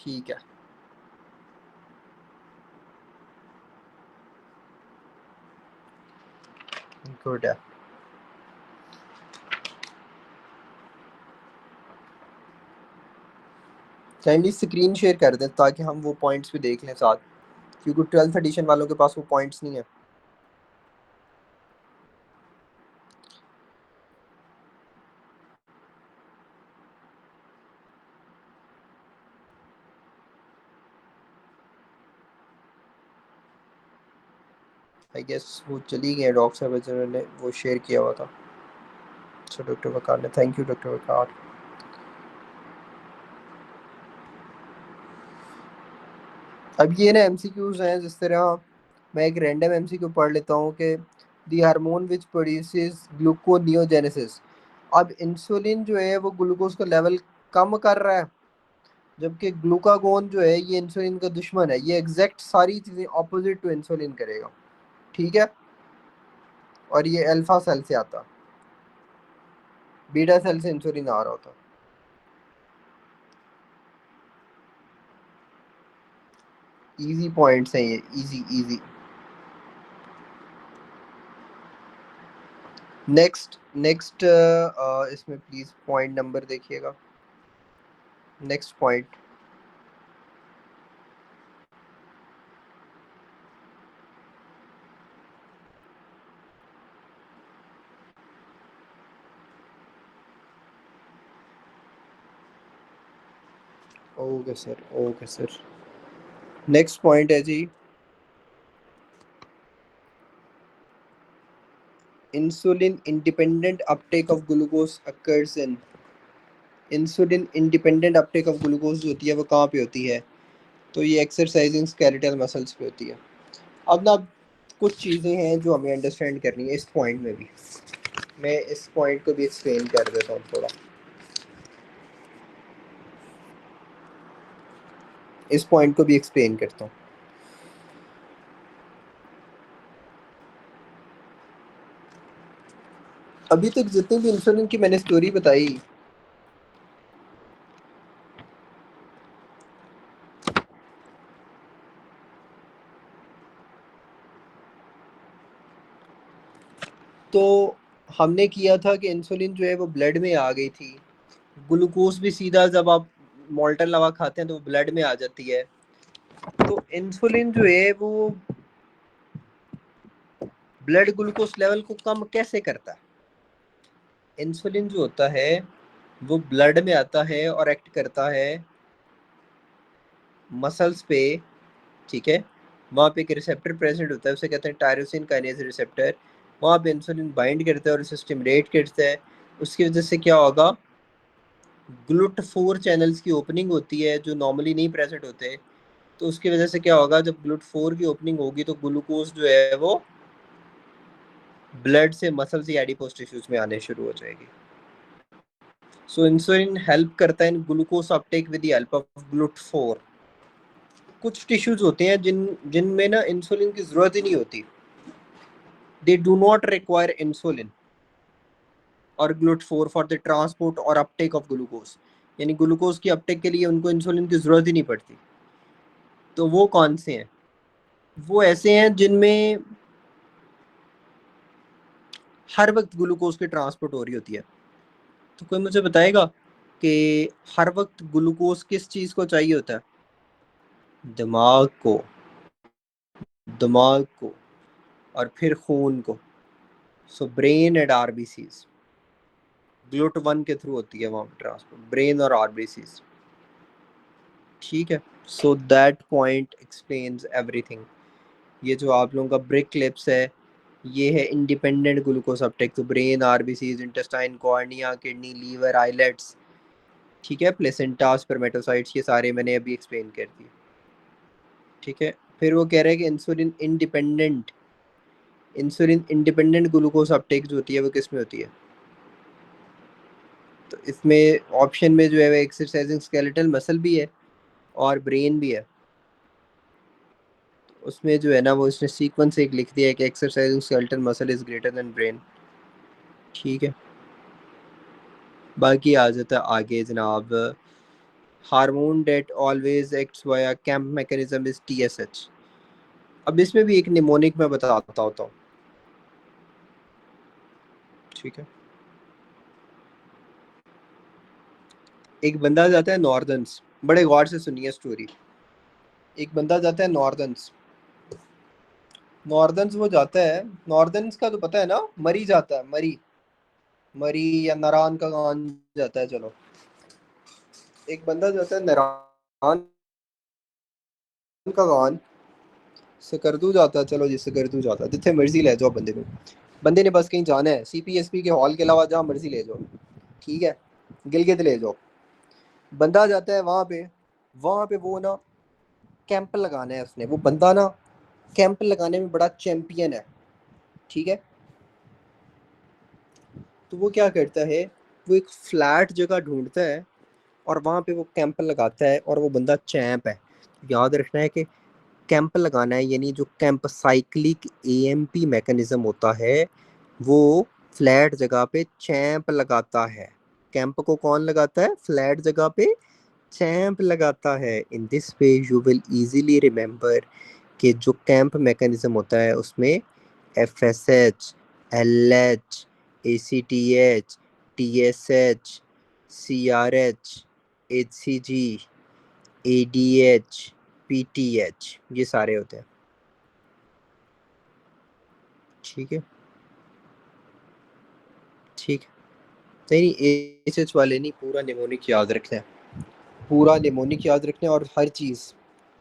ठीक है, गुड है। काइंडली स्क्रीन शेयर कर दें ताकि हम वो पॉइंट्स भी देख लें साथ, क्योंकि 12th एडिशन वालों के पास वो पॉइंट्स नहीं है। आई गेस वो चली गई डॉक्टर साहब जिन्होंने वो शेयर किया हुआ था। अच्छा डॉक्टर वकार ने, थैंक यू डॉक्टर वकार। अब ये ना एमसीक्यूज हैं, जिस तरह मैं एक रैंडम एमसीक्यू पढ़ लेता हूँ कि दी हार्मोन विच प्रोड्यूसेस ग्लूकोनियोजेनेसिस। अब इंसुलिन जो है वो ग्लूकोज का लेवल कम कर रहा है, जबकि ग्लूकागोन जो है ये इंसुलिन का दुश्मन है। ये एग्जैक्ट सारी चीज़ें ऑपोजिट टू इंसुलिन करेगा, ठीक है। और ये अल्फा सेल से आता, बीटा सेल से इंसुलिन आ रहा होता। इजी पॉइंट्स हैं ये, इजी इजी। नेक्स्ट नेक्स्ट इसमें प्लीज पॉइंट नंबर देखिएगा। Next point, okay sir, okay sir. Next point है जी, insulin independent uptake of glucose occurs in. Insulin independent uptake of glucose जो होती है वो कहाँ पे होती है? तो ये एक्सरसाइजिंग स्केलेटल मसल्स पे होती है। अब ना कुछ चीज़ें हैं जो हमें अंडरस्टैंड करनी है इस पॉइंट में भी। मैं इस पॉइंट को भी एक्सप्लेन कर देता हूँ थोड़ा। इस पॉइंट को भी एक्सप्लेन करता हूँ। अभी तक जितनी भी इंसुलिन की मैंने स्टोरी बताई, तो हमने किया था कि इंसुलिन जो है वो ब्लड में आ गई थी। ग्लूकोज भी सीधा जब आप मोल्टन लवा खाते हैं तो वो ब्लड में आ जाती है। तो इंसुलिन जो है वो ब्लड ग्लूकोज लेवल को कम कैसे करता है? इंसुलिन जो होता है वो ब्लड में आता है और एक्ट करता है मसल्स पे, ठीक है। वहाँ पे एक रिसेप्टर प्रेजेंट होता है, उसे कहते हैं टायरोसिन काइनेज रिसेप्टर। वहाँ पे इंसुलिन बाइंड करता है और उसे स्टिमुलेट करता है। उसकी वजह से क्या होगा, ग्लूट 4 चैनल्स की ओपनिंग होती है जो नॉर्मली नहीं प्रेजेंट होते। तो उसकी वजह से क्या होगा, जब ग्लूट 4 की ओपनिंग होगी तो ग्लूकोज जो है वो ब्लड से मसल्स या एडिपोज टिश्यूज में आने शुरू हो जाएगी। सो इंसुलिन हेल्प करता है in glucose uptake with the help of GLUT 4। कुछ टिश्यूज होते हैं जिनमें ना इंसुलिन की जरूरत ही नहीं होती, they do not require insulin और ग्लूट 4 फॉर द ट्रांसपोर्ट और अपटेक ऑफ ग्लूकोज। यानी ग्लूकोज की अपटेक के लिए उनको इंसुलिन की जरूरत ही नहीं पड़ती। तो वो कौन से हैं? वो ऐसे हैं जिनमें हर वक्त ग्लूकोज की ट्रांसपोर्ट हो रही होती है। तो कोई मुझे बताएगा कि हर वक्त ग्लूकोज किस चीज को चाहिए होता है? दिमाग को, दिमाग को और फिर खून को। So brain and RBCs, GLUT 1 के थ्रू होती है वहाँ पे ट्रांसपोर्ट, ब्रेन और आरबीसीज, ठीक है। So that point explains everything. ये जो आप लोगों का ब्रेक क्लिप्स है, ये है इंडिपेंडेंट ग्लूकोज अपटेक। तो brain, RBCs, intestine, cornea, kidney, liver, islets, ठीक है, प्लेसेंटा, स्पर्मेटोसाइट्स, ये सारे मैंने अभी एक्सप्लेन कर दिए, ठीक है। फिर वो कह रहे हैं कि इंसुलिन इंडिपेंडेंट ग्लूकोज अपटेक जो होती है वो किस में होती है? तो इसमें ऑप्शन में जो है वो एक्सरसाइजिंग स्केलेटल मसल भी है और ब्रेन भी है। तो उसमें जो है ना वो इसने सीक्वेंस एक लिख दिया है कि exercising skeletal muscle is greater than brain, ठीक है। बाकी आ जाता है आगे जनाब, hormone that always acts via cAMP mechanism is TSH. अब इसमें भी एक निमोनिक मैं बताता होता हूँ, ठीक है। एक बंदा जाता है नॉर्दर्न्स, बड़े गौर से सुनिए स्टोरी। एक बंदा जाता है नॉर्दर्न्स, नॉर्दर्न्स वो जाता है, नॉर्दर्न्स का तो पता है ना, मरी जाता है, मरी, मरी या नारायण का गान जाता है, चलो। एक बंदा जाता है नारायण का गान, ਸਕਰਦੂ जाता, चलो जी ਸਕਰਦੂ जाता, जिथे मर्जी ले जाओ बंदे को, बंदे ने बस कहीं जाना है, CPSP के हॉल के अलावा जहाँ मर्जी ले जाओ, ठीक है, गिलगित ले जाओ, बंदा जाता है वहाँ पे वो ना कैंप लगाना है उसने, वो बंदा ना कैंप लगाने में बड़ा चैंपियन है, ठीक है। तो वो क्या करता है, वो एक फ्लैट जगह ढूंढता है और वहाँ पे वो कैंप लगाता है, और वो बंदा चैंप है। याद रखना है कि कैंप लगाना है, यानी जो कैंप साइक्लिक AMP मैकेनिज्म होता है वो फ्लैट जगह पे चैंप लगाता है। कैंप को कौन लगाता है? फ्लैट जगह पे चैंप लगाता है। In this way you will easily remember कि जो कैंप मैकेनिज्म होता है उसमें FSH, LH, ACTH, TSH, CRH, HCG, ADH, PTH, ये सारे होते हैं, ठीक है। ठीक नहीं, AHH वाले नहीं, पूरा निमोनिक याद रखना है, पूरा निमोनिक याद रखना है, और हर चीज़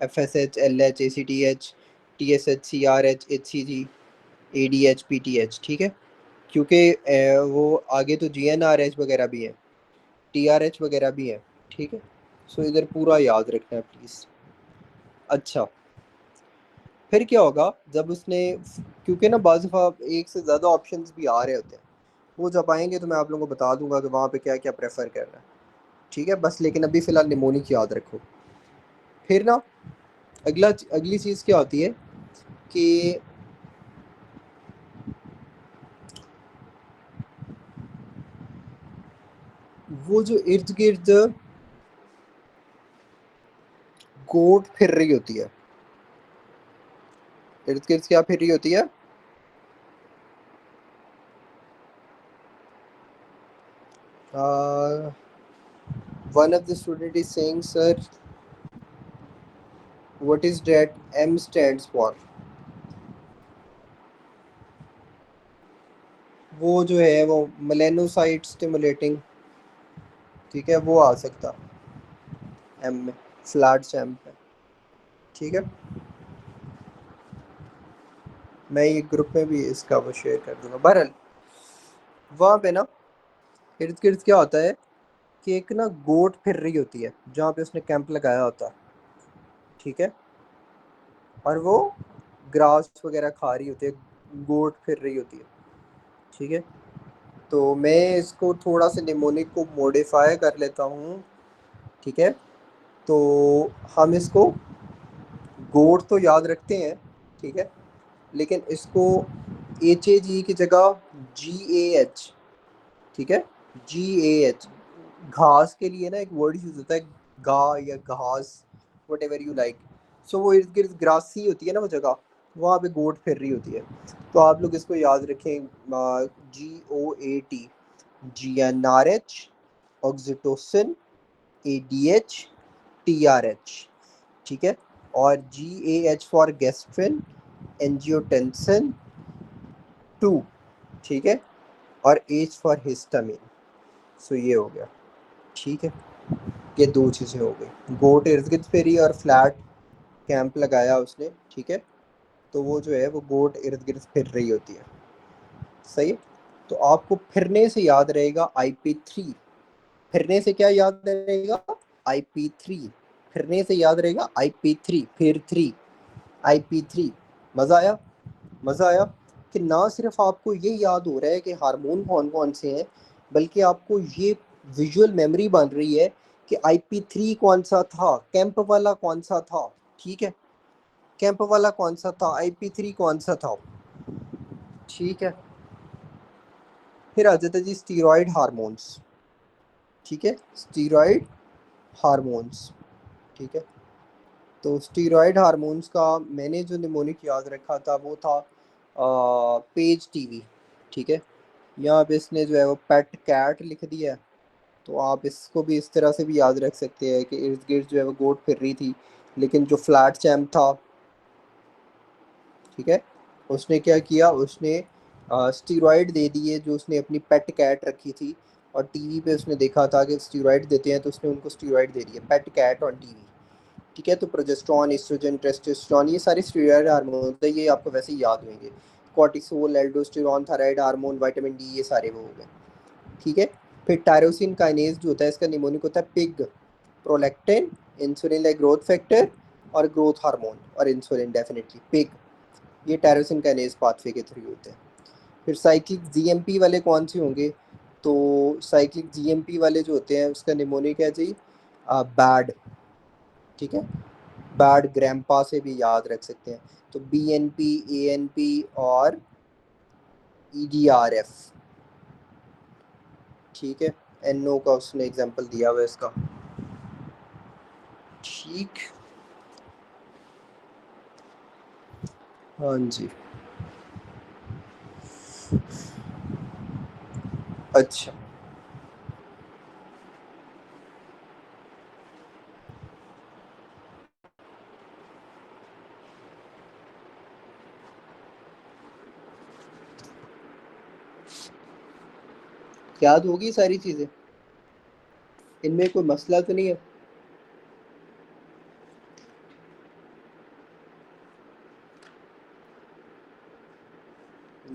FSH, LH, ACTH, TSH, CRH, HCG, ADH, PTH, ठीक है। क्योंकि वो आगे तो GNRH वगैरह भी है, TRH वगैरह भी है, ठीक है। सो इधर पूरा याद रखना है प्लीज़। अच्छा, फिर क्या होगा जब उसने, क्योंकि ना बाज़ दफ़ा एक से ज़्यादा ऑप्शंस भी आ रहे होते हैं, वो जब आएंगे तो मैं आप लोगों को बता दूंगा कि वहाँ पे क्या क्या प्रेफर करना है, ठीक है। बस लेकिन अभी फ़िलहाल निमोनिक याद रखो। फिर ना अगली चीज़ क्या होती है कि वो जो इर्द गिर्द गोट फिर रही होती है, इर्द गिर्द क्या फिर रही होती है? One of the student is saying, sir, what is that M stands for? वो जो है वो मेलेनोसाइट स्टिमुलेटिंग, ठीक है, वो आ सकता M में, फ्लैट चैम्प में, ठीक है। मैं ये ग्रुप में भी इसका वो शेयर कर दूंगा। बहरहाल वहाँ पे ना इर्द गिर्द क्या होता है कि एक ना गोट फिर रही होती है जहाँ पे उसने कैंप लगाया होता है, ठीक है, और वो ग्रास वगैरह खा रही होती है, गोट फिर रही होती है, ठीक है। तो मैं इसको थोड़ा सा निमोनिक को मॉडिफाई कर लेता हूँ, ठीक है। तो हम इसको गोट तो याद रखते हैं, ठीक है, लेकिन इसको HAG की जगह GAH, ठीक है, GAH, घास के लिए ना एक वर्ड यूज होता है, गा या घास, वट एवर यू लाइक। सो वो इर्द गिर्द ग्रासी होती है ना वो जगह, वहाँ पे गोट फिर रही होती है। तो आप लोग इसको याद रखें, GOAT, GnRH, oxytocin, ADH, TRH, ठीक है, और GAH फॉर गैस्ट्रिन, एंजियोटेंसिन 2, ठीक है, और H फॉर हिस्टामिन। सो ये हो गया, ठीक है। ये दो चीज़ें हो गई, गोट इर्द गिर्द फेरी और फ्लैट कैंप लगाया उसने, ठीक है। तो वो जो है वो गोट इर्द गिर्द फिर रही होती है, सही है। तो आपको फिरने से याद रहेगा IP3, फिरने से क्या याद रहेगा? IP3, फिरने से याद रहेगा IP3, फिर 3, IP3। मज़ा आया? मज़ा आया कि ना सिर्फ आपको ये याद हो रहा है कि हार्मोन कौन कौन से हैं, बल्कि आपको ये विजुअल मेमोरी बन रही है कि IP3 कौन सा था, कैंप वाला कौन सा था, ठीक है, कैंप वाला कौन सा था, IP3 कौन सा था, ठीक है। फिर आ जाता है जी स्टीरॉयड हार्मोन्स, ठीक है, स्टीरॉयड हार्मोन्स, ठीक है। तो स्टीरॉयड हार्मोन्स का मैंने जो निमोनिक याद रखा था वो था पेज टीवी, ठीक है। यहाँ पे इसने जो है वो पेट कैट लिख दिया है, तो आप इसको भी इस तरह से भी याद रख सकते हैं कि इर्द गिर्द जो है वो गोट फिर रही थी, लेकिन जो फ्लैट चैम्प था, ठीक है, उसने क्या किया, उसने स्टीरॉयड दे दिए जो उसने अपनी पेट कैट रखी थी, और टीवी पे उसने देखा था कि स्टीरॉयड देते हैं, तो उसने उनको स्टीरॉयड दे दिया, पेट कैट ऑन टीवी, ठीक है। तो प्रोजेस्टेरॉन, एस्ट्रोजन, टेस्टोस्टेरोन ये सारे स्टेरॉयड हार्मोन होते हैं, ये आपको वैसे ही याद होंगे। Cortisol, aldosterone, thyroid hormone, vitamin D, ये सारे वो हो गए। ठीक है। फिर टायरोसिन काइनेज जो होता है इसका निमोनिक होता है pig, prolactin, insulin like growth factor और ग्रोथ हार्मोन और इंसुलिन डेफिनेटली पिग, ये टायरोसिन काइनेज पाथवे के थ्रू होते हैं। फिर साइक्लिक जीएमपी वाले कौन से होंगे? तो साइक्लिक जीएमपी वाले जो होते हैं उसका निमोनिक है जी बैड। ठीक है, बैड ग्रैम्पा से भी याद रख सकते हैं। तो बीएनपी, एएनपी और ईडीआरएफ। ठीक है, एनओ का उसने एग्जांपल दिया हुआ है इसका। ठीक, हाँ जी। अच्छा, याद होगी सारी चीज़ें, इनमें कोई मसला तो नहीं है?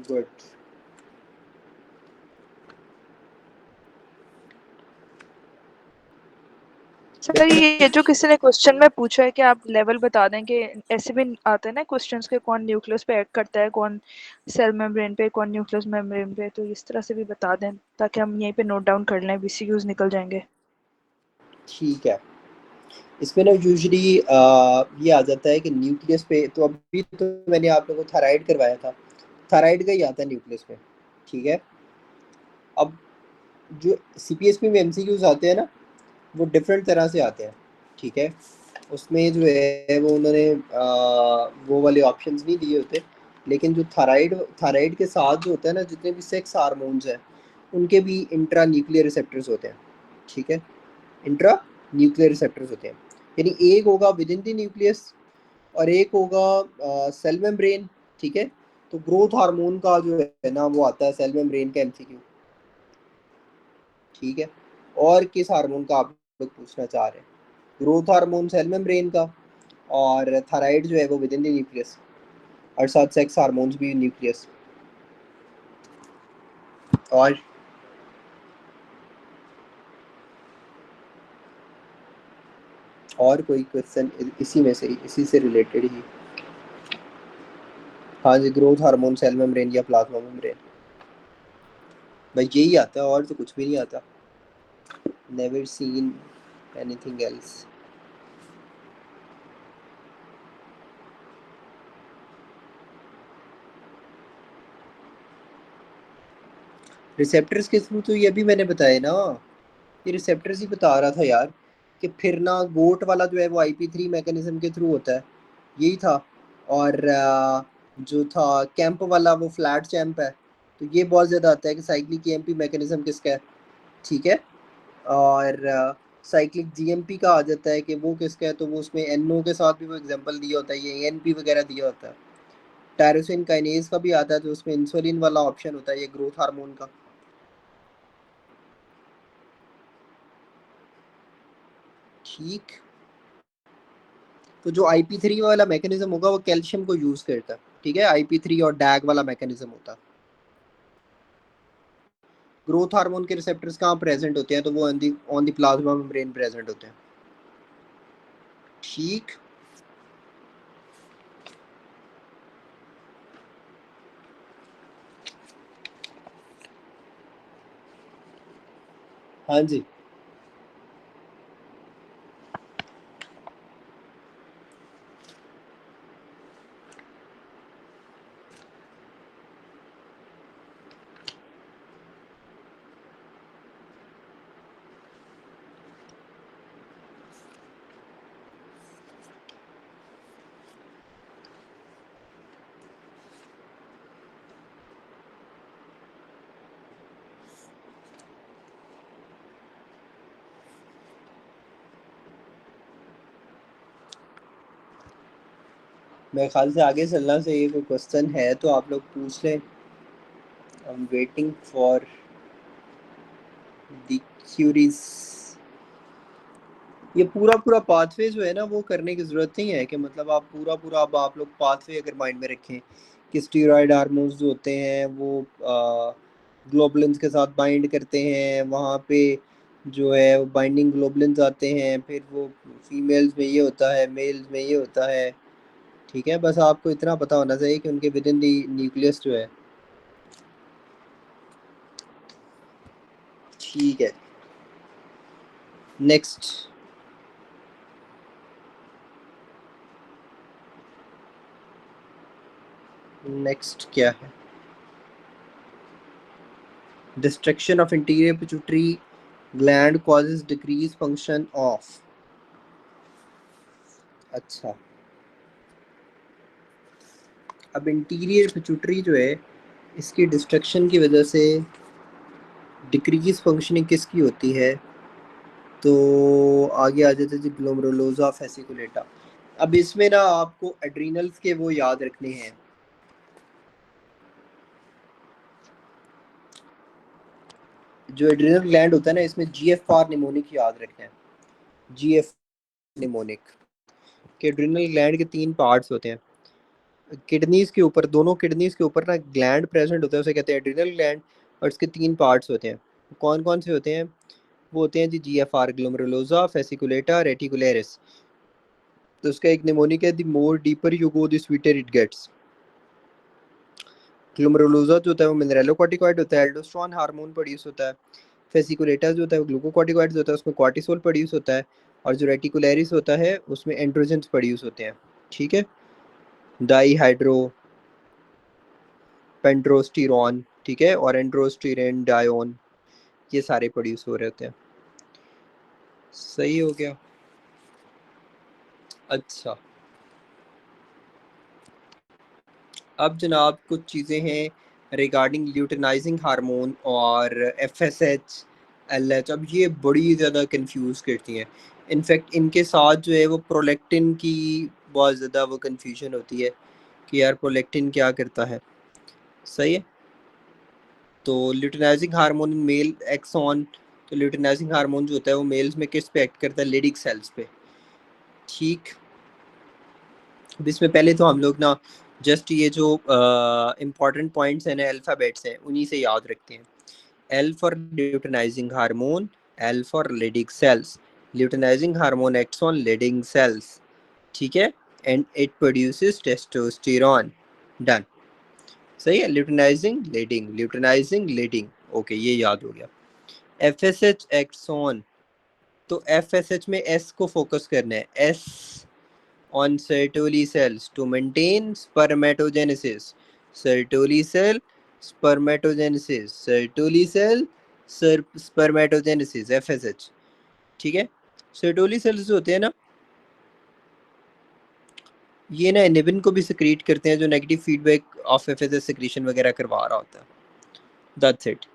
गुड। सर ये जो किसी ने क्वेश्चन में पूछा है कि आप लेवल बता दें कि ऐसे भी आते हैं ना क्वेश्चंस के कौन न्यूक्लियस पे एक्ट करता है, कौन सेल मेम्ब्रेन पे, कौन न्यूक्लियस मेम्ब्रेन पे, तो इस तरह से भी बता दें ताकि हम यहीं पे नोट डाउन कर लें, बीसीक्यूज निकल जाएंगे। ठीक है, इसमें ना यूजुअली ये आ जाता है कि न्यूक्लियस पे, तो अभी तो मैंने आप लोगों को थायराइड करवाया था, थायराइड का ही आता है न्यूक्लियस में। ठीक है, अब जो सीपीएसपी में एमसीक्यूज आते हैं ना वो डिफरेंट तरह से आते हैं। ठीक है, उसमें जो है वो उन्होंने वो वाले ऑप्शंस नहीं दिए होते, लेकिन जो थायराइड के साथ जो होता है ना, जितने भी सेक्स हार्मोन्स हैं उनके भी इंट्रा न्यूक्लियर रिसेप्टर्स होते हैं। ठीक है, इंट्रा न्यूक्लियर रिसेप्टर्स होते हैं, यानी एक होगा विद इन द न्यूक्लियस और एक होगा सेल मेम्ब्रेन। ठीक है, तो ग्रोथ हार्मोन का जो है ना वो आता है सेल मेम्ब्रेन का एमसीक्यू। ठीक है, और किस हार्मोन का आप लोग पूछना चाह रहे हैं? ग्रोथ हार्मोन सेल मेम्ब्रेन का, और थायराइड जो है वो विद इन द न्यूक्लियस, और साथ सेक्स हार्मोन्स भी न्यूक्लियस। और कोई क्वेश्चन इसी में से ही, इसी से रिलेटेड ही? हाँ जी, ग्रोथ हार्मोन, सेल मेम्ब्रेन या प्लाज्मा मेम्ब्रेन, भाई यही आता है और तो कुछ भी नहीं आता। Never seen anything else. Receptors के थ्रू तो ये भी मैंने बताया ना, ये रिसेप्टर्स ही बता रहा था यार, कि फिर ना गोट वाला जो है वो IP3 मैकेनिज्म के थ्रू होता है, यही था। और जो था कैंप वाला वो फ्लैट चैम्प है, तो ये बहुत ज़्यादा आता है कि साइक्लिक EMP मैकेनिज्म किसका है। ठीक है, और साइक्लिक GMP का आ जाता है कि वो किसका है, तो वो उसमें NO के साथ भी वो एग्जांपल दिया होता है, ये ANP वगैरह दिया होता है। टायरोसिन काइनेज का भी आता है, तो उसमें इंसुलिन वाला ऑप्शन होता है, ये ग्रोथ हार्मोन का। ठीक, तो जो IP3 वाला मैकेनिज्म होगा वो कैल्शियम को यूज करता है। ठीक है, IP3 और डैग वाला मैकेनिज्म होता है। ग्रोथ हार्मोन के रिसेप्टर्स कहाँ प्रेजेंट होते हैं, तो वो on the plasma membrane present होते हैं। ठीक, हाँ जी। मेरे ख्याल से आगे चलना चाहिए, कोई क्वेश्चन है तो आप लोग पूछ लें। I am waiting for the queries. ये पूरा पूरा पाथवे जो है ना वो करने की ज़रूरत नहीं है कि मतलब आप पूरा पूरा अब आप लोग पाथवे अगर माइंड में रखें कि स्टीरॉयड हार्मोन्स जो होते हैं वो ग्लोबुलिन्स के साथ बाइंड करते हैं, वहाँ पे जो है वो बाइंडिंग ग्लोबुलिन्स आते हैं, फिर वो फीमेल्स में ये होता है, मेल्स में ये होता है। ठीक है, बस आपको इतना पता होना चाहिए कि उनके विद इन दी न्यूक्लियस जो है। ठीक है, नेक्स्ट नेक्स्ट क्या है? Destruction of interior pituitary gland causes decrease function of. अच्छा, अब इंटीरियर पिट्यूटरी जो है इसकी डिस्ट्रक्शन की वजह से डिक्रीज फंक्शनिंग किसकी होती है? तो आगे आ जाते जी ग्लोमेरुलोसा फेसिकुलेटा। अब इसमें ना आपको एड्रीनल्स के वो याद रखने हैं। जो एड्रीनल ग्लैंड होता है ना इसमें जीएफआर निमोनिक याद रखना है। जीएफ निमोनिक के एड्रीनल ग्लैंड के 3 पार्ट्स होते हैं। किडनीज के ऊपर, दोनों किडनीज के ऊपर ना ग्लैंड प्रेजेंट होता है, उसे कहते हैं एड्रीनल ग्लैंड, और इसके 3 पार्ट्स होते हैं। कौन कौन से होते हैं? वो होते हैं जी जीएफआर, ग्लोमेरुलोसा फेसिकुलेटा, रेटिकुलरिस। तो उसका एक निमोनिक है, the more deeper you go the sweeter it gets. Glomerulosa जो होता है वो मिनरलोकॉर्टिकॉइड होता है, एल्डोस्टेरोन हार्मोन प्रोड्यूस होता है। फेसिकुलेटा जो होता है वो ग्लूकोकॉर्टिकॉइड्स होता है, उसमें कॉर्टिसोल प्रोड्यूस होता है। और जो रेटिकुलरिस होता है उसमें एंड्रोजेंस प्रोड्यूस होते हैं। ठीक है, डाईहाइड्रो पेंड्रोस्टिरॉन, ठीक है, और एंड्रोस्टिरेन डायोन, ये सारे प्रोड्यूस हो रहे होते हैं। सही हो गया। अच्छा, अब जनाब कुछ चीज़ें हैं रिगार्डिंग ल्यूटिनाइजिंग हार्मोन और एफएसएच, एलएच। अब ये बड़ी ज़्यादा कंफ्यूज करती हैं। इनफैक्ट इनके साथ जो है वो प्रोलेक्टिन की बहुत ज़्यादा वो कंफ्यूजन होती है कि यार प्रोलेक्टिन क्या करता है। सही है, तो luteinizing hormone in male axon. तो ल्यूटिनाइजिंग हार्मोन जो होता है वो मेल्स में किस पे एक्ट करता है? लेडिक सेल्स पे। ठीक, अब इसमें पहले तो हम लोग ना जस्ट ये जो इम्पॉर्टेंट पॉइंट्स हैं ना, अल्फ़ाबेट्स हैं, उन्हीं से याद रखते हैं। L for luteinizing hormone, L for Leydig cells. Luteinizing hormone acts on Leydig cells, ठीक है, and it produces testosterone. Done, सही है, luteinizing Leydig, luteinizing Leydig, okay, ये याद हो गया। एफएसएच एक्ट्स ऑन, तो एफएसएच में एस को फोकस करना है, S on Sertoli cells to maintain spermatogenesis. Sertoli cell spermatogenesis, Sertoli cell spermatogenesis, FSH। ठीक है, Sertoli cells जो होते हैं ना ये ना इनिबिन को भी सिक्रीट करते हैं जो negative feedback of FSH secretion वगैरह करवा रहा होता है। That's it.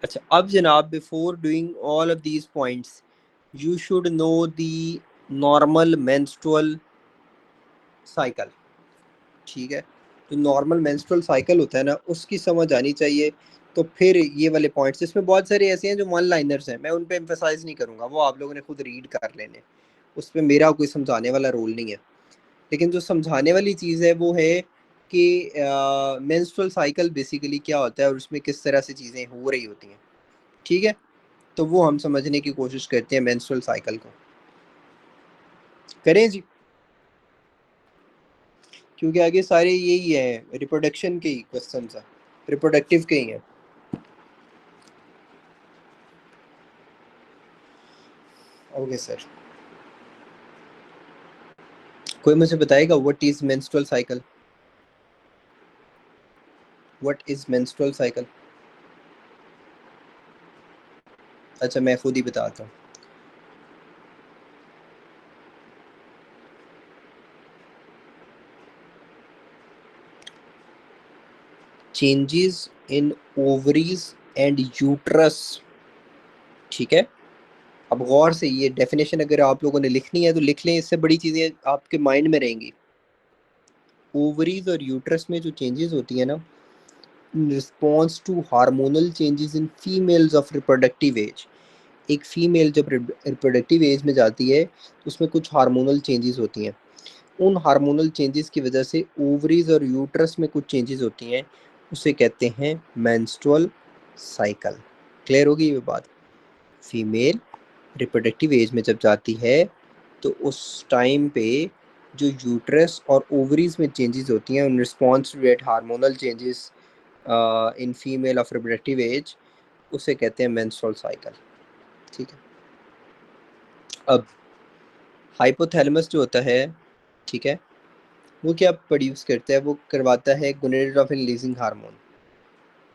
अच्छा, अब जनाब before doing all of these points you should know the normal menstrual cycle. ठीक है, जो नॉर्मल मेंस्ट्रुअल साइकिल होता है ना उसकी समझ आनी चाहिए। तो फिर ये वाले पॉइंट्स, इसमें बहुत सारे ऐसे हैं जो वन लाइनर्स हैं, मैं उन पे एम्फेसाइज नहीं करूँगा, वो आप लोगों ने खुद रीड कर लेने, उस पर मेरा कोई समझाने वाला रोल नहीं है। लेकिन जो समझाने वाली चीज़ है वो है कि मेंस्ट्रुअल साइकिल बेसिकली क्या होता है और उसमें किस तरह से चीज़ें हो रही होती हैं। ठीक है, तो वो हम समझने की कोशिश करते हैं मेंस्ट्रुअल साइकिल को। करें जी, क्योंकि आगे सारे यही है, रिप्रोडक्शन के ही क्वेश्चन है, रिप्रोडक्टिव के ही हैं। ओके सर, कोई मुझे बताएगा what is menstrual cycle? What is menstrual cycle? अच्छा, मैं खुद ही बताता हूँ। Changes in ovaries and uterus. ठीक है, अब गौर से ये डेफिनेशन अगर आप लोगों ने लिखनी है तो लिख लें, इससे बड़ी चीज़ें आपके माइंड में रहेंगी। ओवरीज और यूट्रस में जो चेंजेस होती है ना, in response to hormonal changes in females of reproductive age, एक फीमेल जब रिप्रोडक्टिव एज में जाती है तो उसमें कुछ हार्मोनल चेंजेस होती हैं। उन हार्मोनल चेंजेस की वजह से ओवरीज और यूट्रस में कुछ चेंजेस होती हैं, उसे कहते हैं मेंस्ट्रुअल साइकिल। क्लियर होगी ये बात? फीमेल रिप्रोडक्टिव एज में जब जाती है तो उस टाइम पे जो यूट्रस और ओवरीज में चेंजेस होती हैं in response to that hormonal changes in female of reproductive age, उसे कहते हैं मेंस्ट्रुअल साइकिल। ठीक है, अब हाइपोथैलेमस जो होता है, ठीक है, वो क्या प्रोड्यूस करता है? वो करवाता है गोनेडोट्रोपिन रिलीजिंग हार्मोन।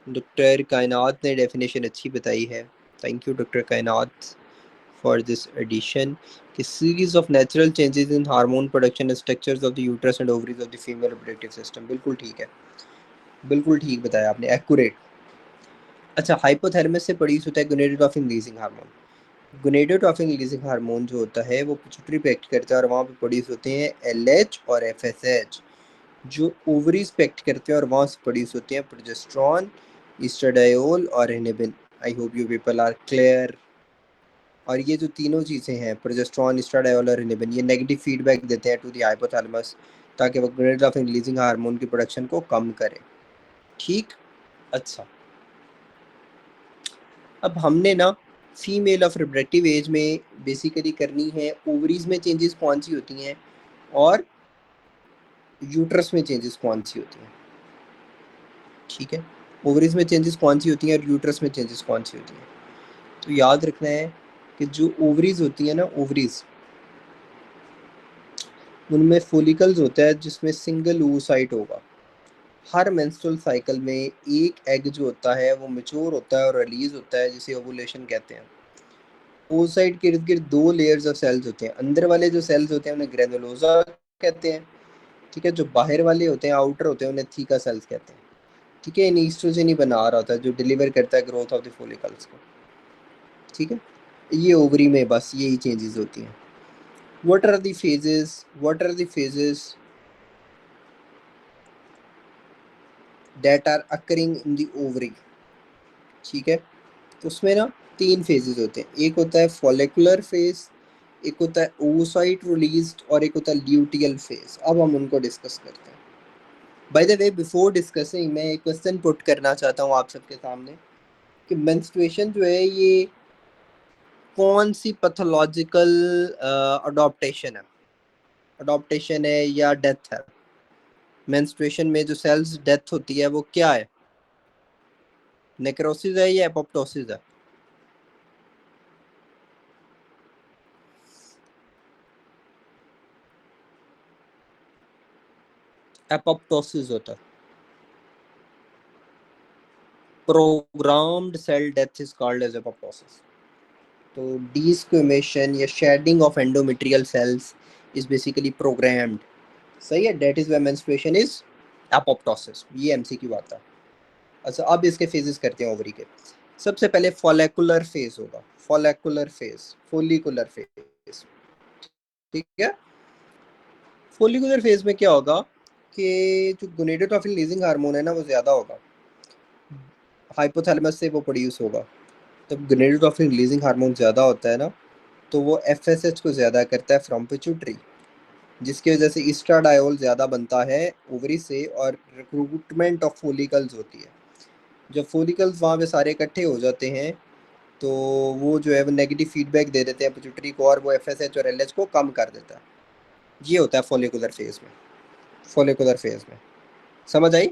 डॉक्टर कायनात ने डेफिनेशन अच्छी बताई है, थैंक यू डॉक्टर कायनात फॉर दिस एडिशन, कि series of natural changes in hormone production structures of the uterus and ovaries of the female reproductive system. बिल्कुल ठीक है, बिल्कुल ठीक बताया आपने, एक्यूरेट। अच्छा, हाइपोथैलेमस से प्रोड्यूस होता है gonadotropin releasing hormone. Gonadotropin releasing hormone जो होता है वो पिट्यूटरी पे एक्ट करता है और वहाँ पे प्रोड्यूस होते हैं LH और FSH, जो ओवरीज पे एक्ट करते हैं और वहाँ से प्रोड्यूस होते हैं प्रोजेस्टेरॉन, ईस्ट्राडायोल और inhibin. I hope you people are clear. और ये जो तीनों चीज़ें हैं, प्रोजेस्टेरॉन, ईस्ट्राडायोल और इनिबिन, ये नेगेटिव फीडबैक देते हैं टू द हाइपोथैलेमस ताकि वो गोनेडोट्रोपिन रिलीजिंग हार्मोन की प्रोडक्शन को कम करे। ठीक, अच्छा, अब हमने ना फीमेल ऑफ रिप्रोडक्टिव एज में बेसिकली करनी है ओवरीज में चेंजेस कौन सी होती हैं और यूट्रस में चेंजेस कौन सी होती हैं। ठीक है, ओवरीज में चेंजेस कौन सी होती हैं और यूट्रस में चेंजेस कौन सी होती हैं। तो याद रखना है कि जो ओवरीज होती है ना, ओवरीज, उनमें फोलिकल्स होता है जिसमें सिंगल oocyte होगा। हर मेंस्ट्रुअल साइकिल में एक एग जो होता है वो मैच्योर होता है और रिलीज होता है, जिसे ओवुलेशन कहते हैं। oocyte के इर्द गिर्द 2 लेयर्स ऑफ सेल्स होते हैं। अंदर वाले जो सेल्स होते हैं उन्हें ग्रेनुलोसा कहते हैं, ठीक है। जो बाहर वाले होते हैं, आउटर होते हैं, उन्हें थीका सेल्स कहते हैं, ठीक है। इन ईस्ट्रोजन ही बना रहा होता है जो डिलीवर करता है ग्रोथ ऑफ द फोलिकल्स को, ठीक है। ये ओवरी में बस यही चेंजेस होती हैं। What are the phases, what are the phases that are occurring in the ovary, ठीक है। तो उसमें ना 3 फेजेस होते हैं। एक होता है फॉलिकुलर फेज, एक होता है oocyte रिलीज्ड और एक होता है ल्यूटियल फेज। अब हम उनको डिस्कस करते हैं। By the way, before discussing मैं एक क्वेश्चन पुट करना चाहता हूँ आप सबके सामने कि मेंस्ट्रुएशन जो है ये कौन सी पैथोलॉजिकल अडॉप्टेशन है, अडॉप्टेशन है या डेथ है? मेंस्ट्रुएशन में जो सेल्स डेथ होती है वो क्या है? नेक्रोसिस है या एपोप्टोसिस है? एपोप्टोसिस होता है। Programmed cell death is called as apoptosis. तो डीस्क्वेमेशन या shedding of endometrial cells is basically programmed, सही है। That is why menstruation is apoptosis. ये एमसीक्यू आता है। अच्छा, अब इसके फेजेस करते हैं ओवरी के। सबसे पहले फॉलिकुलर फेज होगा, फॉलिकुलर फेज, फोलिकुलर फेज, ठीक है। फोलिकुलर फेज में क्या होगा कि जो गोनेडोट्रोपिन रिलीजिंग हार्मोन है ना वो ज़्यादा होगा, हाइपोथैलेमस से वो प्रोड्यूस होगा। जब गोनेडोट्रोपिन रिलीजिंग हार्मोन ज़्यादा होता है ना तो वो FSH को ज़्यादा करता है फ्रॉम पिट्यूटरी, जिसकी वजह से ईस्ट्राडायोल ज़्यादा बनता है ओवरी से और रिक्रूटमेंट ऑफ फोलिकल्स होती है। जब फोलिकल्स वहाँ पे सारे इकट्ठे हो जाते हैं तो वो जो है वो नेगेटिव फीडबैक दे देते हैं पिट्यूटरी को और वो FSH और LH को कम कर देता है। ये होता है फॉलिकुलर फेज में। फॉलिकुलर फेज में समझ आई?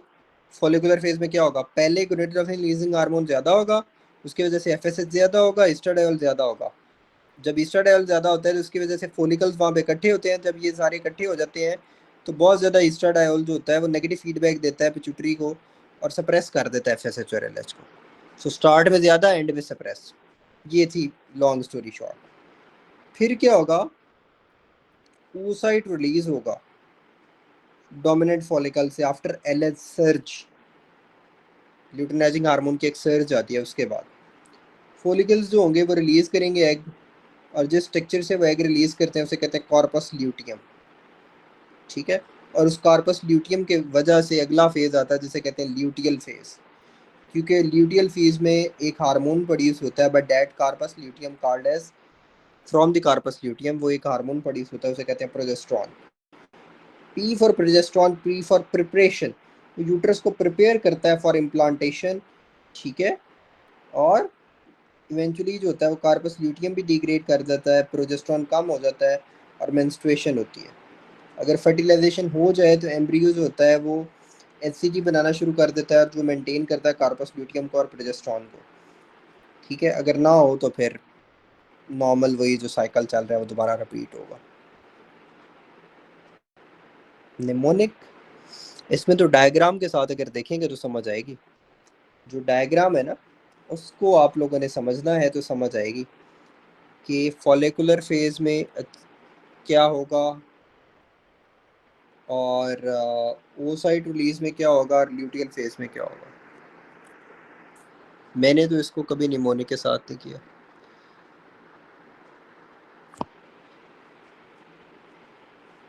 फॉलिकुलर फेज में क्या होगा? पहले गोनेडोट्रोपिन रिलीजिंग हार्मोन ज़्यादा होगा, उसकी वजह से FSH ज़्यादा होगा, ईस्ट्राडायोल ज़्यादा होगा। जब ईस्ट्राडायोल ज़्यादा होता है तो उसकी वजह से फोलिकल्स वहाँ पे इकट्ठे होते हैं। जब ये सारे इकट्ठे हो जाते हैं तो बहुत ज़्यादा ईस्ट्राडायोल जो होता है वो नेगेटिव फीडबैक देता है पिट्यूटरी को और सप्रेस कर देता है FSH और LH को। सो स्टार्ट में ज़्यादा, एंड में सप्रेस। ये थी लॉन्ग स्टोरी शॉर्ट। फिर क्या होगा? oocyte रिलीज होगा डोमिनेंट फॉलिकल से after LH surge, luteinizing hormone की एक सर्ज आती है। उसके बाद फॉलिकल्स जो होंगे वो रिलीज करेंगे एग, और जिस स्ट्रक्चर से वो एग रिलीज करते हैं उसे कहते हैं कॉर्पस ल्यूटियम, ठीक है। और उस कॉर्पस ल्यूटियम के वजह से अगला फेज आता है जिसे कहते हैं ल्यूटियल फेज। क्योंकि ल्यूटियल फेज में एक हार्मोन प्रोड्यूस होता है by that corpus luteum called as from the corpus luteum, वो एक हार्मोन प्रोड्यूस होता है, उसे कहते हैं progesterone. P for progesterone, P for preparation, uterus को प्रिपेयर करता है फॉर इम्प्लांटेशन, ठीक है। और इवेंचुअली जो होता है वो कार्पस ल्यूटियम भी डिग्रेड कर देता है, प्रोजेस्टेरॉन कम हो जाता है और मेंस्ट्रुएशन होती है। अगर फर्टिलाइजेशन हो जाए तो एम्ब्रियो जो होता है वो एचसीजी बनाना शुरू कर देता है और जो मेंटेन करता है कार्पस ल्यूटियम को और प्रोजेस्टेरॉन को, ठीक है। अगर ना हो तो फिर नॉर्मल वही जो साइकिल चल रहा है वो दोबारा रिपीट होगा। निमोनिक, इसमें तो डायग्राम के साथ अगर देखेंगे तो समझ आएगी। जो डायग्राम है ना उसको आप लोगों ने समझना है तो समझ आएगी कि फॉलिकुलर फेज में क्या होगा और oocyte रिलीज में क्या होगा और ल्यूटियल फेज में क्या होगा। मैंने तो इसको कभी निमोनिक के साथ नहीं किया।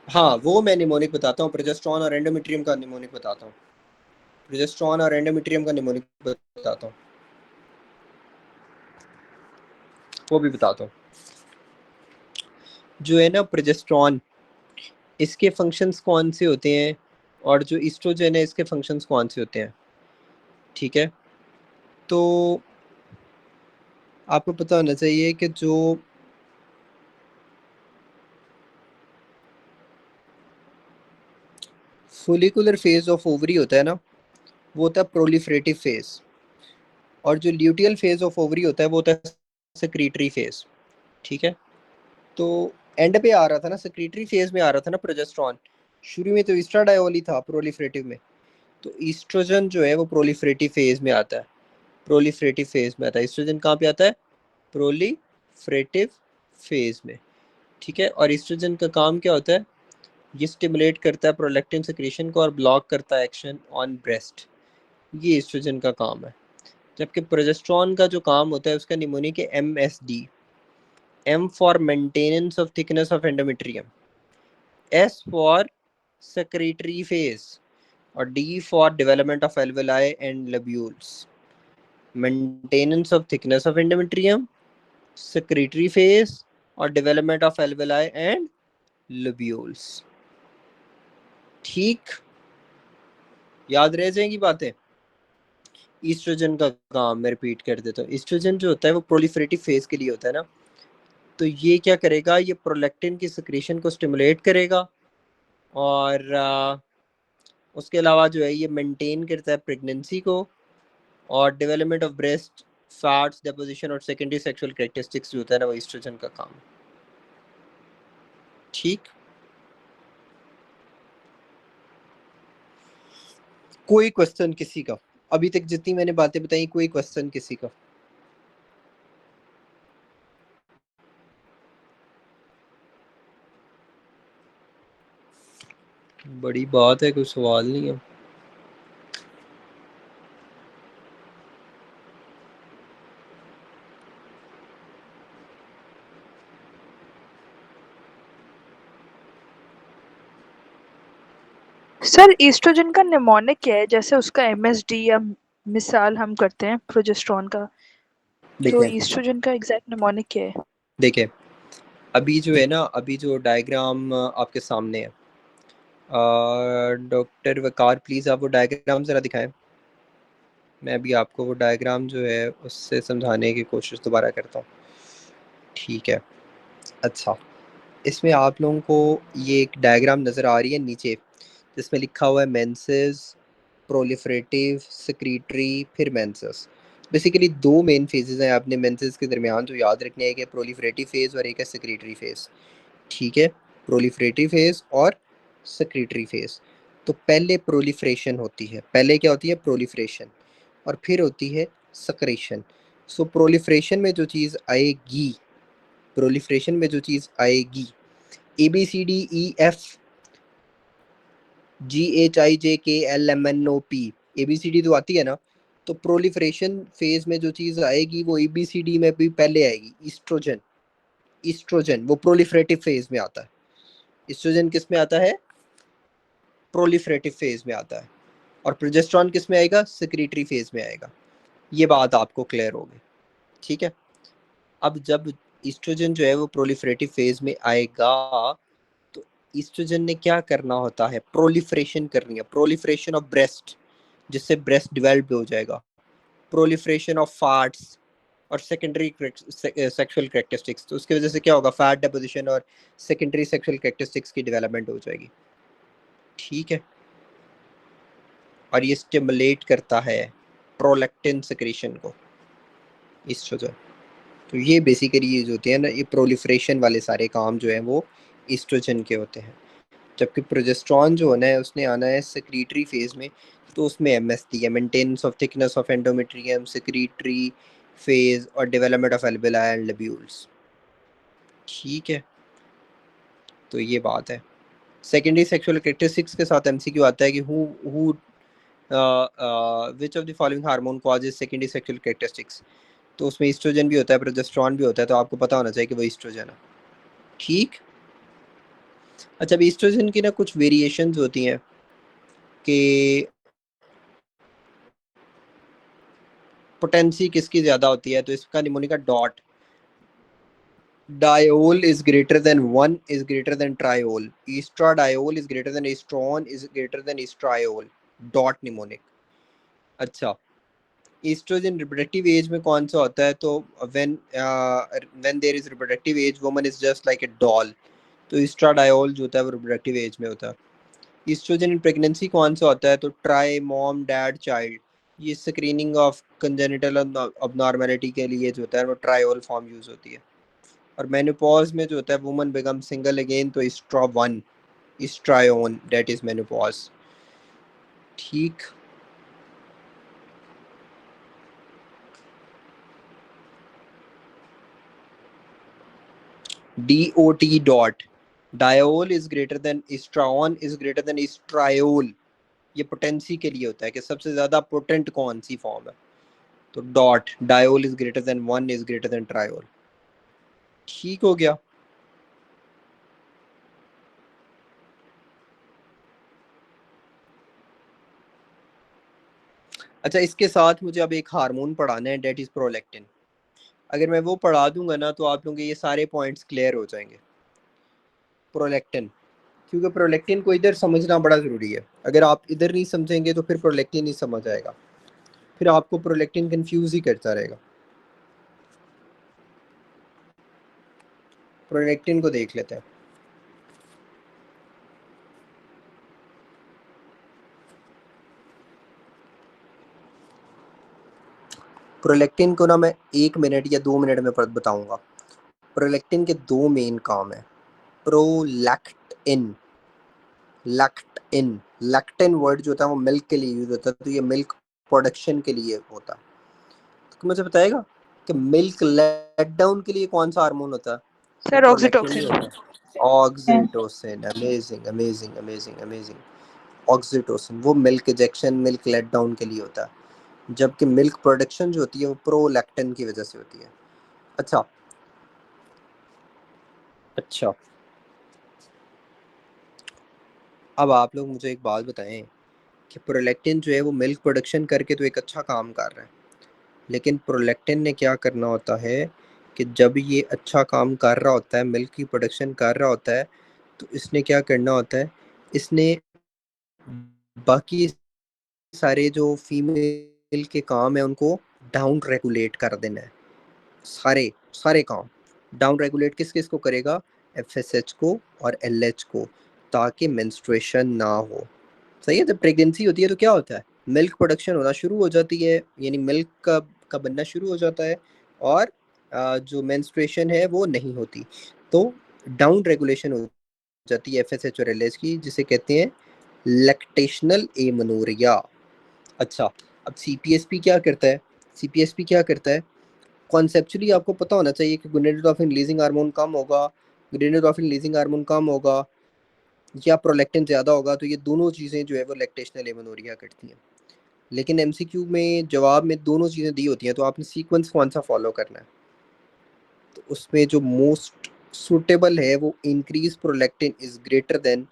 हाँ वो मैं निमोनिक बताता हूँ, प्रोजेस्टेरॉन और एंडोमेट्रियम का निमोनिक बताता हूँ, प्रोजेस्टेरॉन और एंडोमेट्रियम का निमोनिक बताता हूँ, वो भी बताता हूँ। जो है ना प्रोजेस्टेरॉन, इसके फंक्शंस कौन से होते हैं और जो ईस्ट्रोजन है इसके फंक्शंस कौन से होते हैं, ठीक है। तो आपको पता होना चाहिए कि जो फोलिकुलर फेज ऑफ ओवरी होता है ना वो होता है प्रोलिफरेटिव फेज, और जो ल्यूटियल फेज ऑफ ओवरी होता है वो होता है सेक्रीटरी फेज, ठीक है। तो एंड पे आ रहा था ना, सेक्रीटरी फेज में आ रहा था ना प्रोजेस्टेरॉन, शुरू में तो ईस्ट्राडायोल ही था प्रोलिफरेटिव में, तो ईस्ट्रोजन जो है वो प्रोलिफरेटिव फेज में आता है, प्रोलिफरेटिव फेज में आता है। ईस्ट्रोजन कहाँ पे आता है, प्रोलिफरेटिव फेज में, ठीक है। और ईस्ट्रोजन का काम क्या होता है, ये स्टिमुलेट करता है प्रोलैक्टिन सेक्रेशन को और ब्लॉक करता है एक्शन ऑन ब्रेस्ट, ये ईस्ट्रोजन का काम है। जबकि प्रोजेस्टेरॉन का जो काम होता है उसका निमोनिक है MSD, M for maintenance of thickness of endometrium, S for secretory phase और D for development of alveoli and lobules. Maintenance of thickness of endometrium, secretory phase और development of alveoli and lobules, ठीक, याद रह जाएंगी बातें। Oestrogen का काम मैं रिपीट कर देता हूँ, ईस्ट्रोजन जो होता है वो प्रोलिफरेटिव फेज के लिए होता है ना, तो ये क्या करेगा, ये प्रोलैक्टिन की सिक्रीशन को स्टिमुलेट करेगा और उसके अलावा जो है ये मेंटेन करता है प्रेगनेंसी को और development of breast fats deposition और सेकेंडरी सेक्सुअल कैरेक्टरिस्टिक्स जो होता है ना वो ईस्ट्रोजन का काम, ठीक। कोई क्वेश्चन किसी का, अभी तक जितनी मैंने बातें बताई कोई क्वेश्चन किसी का। बड़ी बात है, कोई सवाल नहीं है। सर ईस्ट्रोजन का निमोनिक क्या है, जैसे उसका MSD या मिसाल हम करते हैं प्रोजेस्टेरॉन का, तो देखिए ईस्ट्रोजन का एग्जैक्ट निमोनिक क्या है? देखिए अभी जो है ना, अभी जो डायग्राम आपके सामने है, डॉक्टर वकार प्लीज़ आप वो डायग्राम ज़रा दिखाएं। मैं अभी आपको वो डायग्राम जो है उससे समझाने की कोशिश दोबारा करता हूँ, ठीक है। अच्छा, इसमें आप लोगों को ये एक डायग्राम नज़र आ रही है नीचे, जिसमें लिखा हुआ है मेंसेस, प्रोलिफरेटिव, सेक्रेटरी, फिर मेंसेस। बेसिकली दो मेन फेजेस हैं आपने मेंसेस के दरमियान जो याद रखने हैं, एक है प्रोलिफरेटिव फेज़ और एक है सेक्रेटरी फेज़, ठीक है। प्रोलिफरेटिव फेज़ और सेक्रेटरी फेज़। तो पहले प्रोलिफरेशन होती है, पहले क्या होती है प्रोलिफरेशन, और फिर होती है सक्रेशन। सो प्रोलिफरेशन में जो चीज़ आएगी, प्रोलिफरेशन में जो चीज़ आएगी, ABCDEF GHIJKLMNOP, ABCD तो आती है ना, तो प्रोलिफरेशन फेज में जो चीज़ आएगी वो ABCD में भी पहले आएगी, ईस्ट्रोजन। ईस्ट्रोजन वो प्रोलिफरेटिव फेज में आता है, ईस्ट्रोजन किस में आता है, प्रोलिफरेटिव फेज में आता है, और प्रोजेस्टेरॉन किस में आएगा, सेक्रेटरी फेज में आएगा। ये बात आपको क्लियर होगी, ठीक है। अब जब ईस्ट्रोजन जो है वो प्रोलिफरेटिव फेज में आएगा तो ईस्ट्रोजन ने क्या करना होता है, प्रोलिफरेशन करनी है, प्रोलिफरेशन ऑफ ब्रेस्ट, जिससे ब्रेस्ट डेवलप हो जाएगा, प्रोलिफरेशन ऑफ फैट्स और सेकेंडरी सेक्सुअल कैरेक्टरिस्टिक्स, तो उसकी वजह से क्या होगा, फैट डिपोजिशन और सेकेंडरी सेक्सुअल कैरेक्टरिस्टिक्स की डेवलपमेंट हो जाएगी, ठीक है। और ये स्टिमुलेट करता है प्रोलैक्टिन सेक्रेशन को, ईस्ट्रोजन। तो ये बेसिकली ये जो होती है ना, ये प्रोलिफरेशन वाले सारे काम जो है वो ईस्ट्रोजन के होते हैं। जबकि प्रोजेस्टेरॉन जो होना है उसने आना है सेक्रीटरी फेज में, तो उसमें एमएसटी है, maintenance of thickness of endometrium, secretory phase और development of alveoli and lobules, ठीक है। तो ये बात है। सेकेंडरी सेक्सुअल कैरेक्टरिस्टिक्स के साथ एमसीक्यू आता है कि who which of the following hormone causes secondary sexual characteristics, तो उसमें ईस्ट्रोजन भी होता है, प्रोजेस्टेरॉन भी होता है, तो आपको पता होना चाहिए कि वो ईस्ट्रोजन है, ठीक। अच्छा, अब ईस्ट्रोजन की ना कुछ वेरिएशंस होती हैं कि पोटेंसी किसकी ज्यादा होती है, तो इसका mnemonic dot, diol is greater than 1 is greater than triol, estradiol is greater than estrone is greater than estriol, dot mnemonic. अच्छा, ईस्ट्रोजन रिप्रोडक्टिव एज में कौन सा होता है, तो when there is reproductive age woman is just like a doll, तो estradiol जो होता है वो रिप्रोडक्टिव एज में होता है। ईस्ट्रोजन इन प्रेगनेंसी कौन सा होता है, तो ट्राई मॉम डैड चाइल्ड, ये स्क्रीनिंग ऑफ कंजेनिटल अबनॉर्मैलिटी के लिए जो होता है वो ट्रायोल फॉर्म यूज होती है। और मेनोपॉज में जो होता है वुमन बिकम सिंगल अगेन, तो इस्ट्रा 1 इस्ट्रायोन दैट इज मेनोपॉज, ठीक। DOT dot, diol is greater than oestrone is greater than oestriol, ये पोटेंसी के लिए होता है कि सबसे ज्यादा पोटेंट कौन सी फॉर्म है, तो dot, diol is greater then 1 is greater then triol, ठीक हो गया। अच्छा, इसके साथ मुझे अब एक हार्मोन पढ़ाना है डेट इज प्रोलैक्टिन। अगर मैं वो पढ़ा दूंगा ना तो आप लोगों के ये सारे पॉइंट्स क्लियर हो जाएंगे। प्रोलैक्टिन, क्योंकि प्रोलैक्टिन को इधर समझना बड़ा ज़रूरी है, अगर आप इधर नहीं समझेंगे तो फिर प्रोलैक्टिन नहीं समझ आएगा, फिर आपको प्रोलैक्टिन कंफ्यूज ही करता रहेगा। प्रोलैक्टिन को देख लेते हैं। प्रोलैक्टिन को ना मैं 1 मिनट या 2 मिनट में बताऊंगा। प्रोलैक्टिन के 2 मेन काम है। प्रोलैक्टिन, लैक्टिन, लैक्टिन वर्ड जो होता है वो मिल्क के लिए यूज होता है, तो ये मिल्क प्रोडक्शन के लिए होता है। तो मुझे बताएगा कि मिल्क लेट डाउन के लिए कौन सा हार्मोन होता है, तो सर प्रोलैक्टिन ही ऑक्सीटोसिन। होता है। Oxytocin, amazing amazing amazing amazing. Oxytocin वो milk ejection, milk let down के लिए होता है, जबकि मिल्क प्रोडक्शन जो होती है वो प्रोलैक्टिन की वजह से होती है। अच्छा अच्छा, अब आप लोग मुझे एक बात बताएं कि प्रोलैक्टिन जो है वो मिल्क प्रोडक्शन करके तो एक अच्छा काम कर रहा है, लेकिन प्रोलैक्टिन ने क्या करना होता है कि जब ये अच्छा काम कर रहा होता है, मिल्क की प्रोडक्शन कर रहा होता है, तो इसने क्या करना होता है, इसने बाकी सारे जो फीमेल के काम है उनको डाउन रेगुलेट कर देना है। सारे सारे काम डाउन रेगुलेट किस किस को करेगा, एफएसएच को और एलएच को, ताकि मेंस्ट्रुएशन ना हो। सही है, जब प्रेगनेंसी होती है तो क्या होता है, मिल्क प्रोडक्शन होना शुरू हो जाती है, यानी मिल्क का बनना शुरू हो जाता है, और जो मेंस्ट्रुएशन है वो नहीं होती, तो डाउन रेगुलेशन हो जाती है एफएसएच और एलएच की, जिसे कहते हैं लैक्टेशनल एमनोरिया। अच्छा, अब सीपीएसपी क्या करता है, सीपीएसपी क्या करता है, कॉन्सेप्चुअली आपको पता होना चाहिए कि गोनेडोट्रोपिन रिलीजिंग हार्मोन कम होगा, गोनेडोट्रोपिन रिलीजिंग हार्मोन कम होगा या प्रोलैक्टिन ज़्यादा होगा, तो ये दोनों चीज़ें जो है वो लैक्टेशनल एमेनोरिया करती हैं। लेकिन एमसीक्यू में जवाब में दोनों चीज़ें दी होती हैं, तो आपने सीक्वेंस कौन सा फॉलो करना है, तो उसमें जो मोस्ट सुटेबल है वो increase prolactin is greater than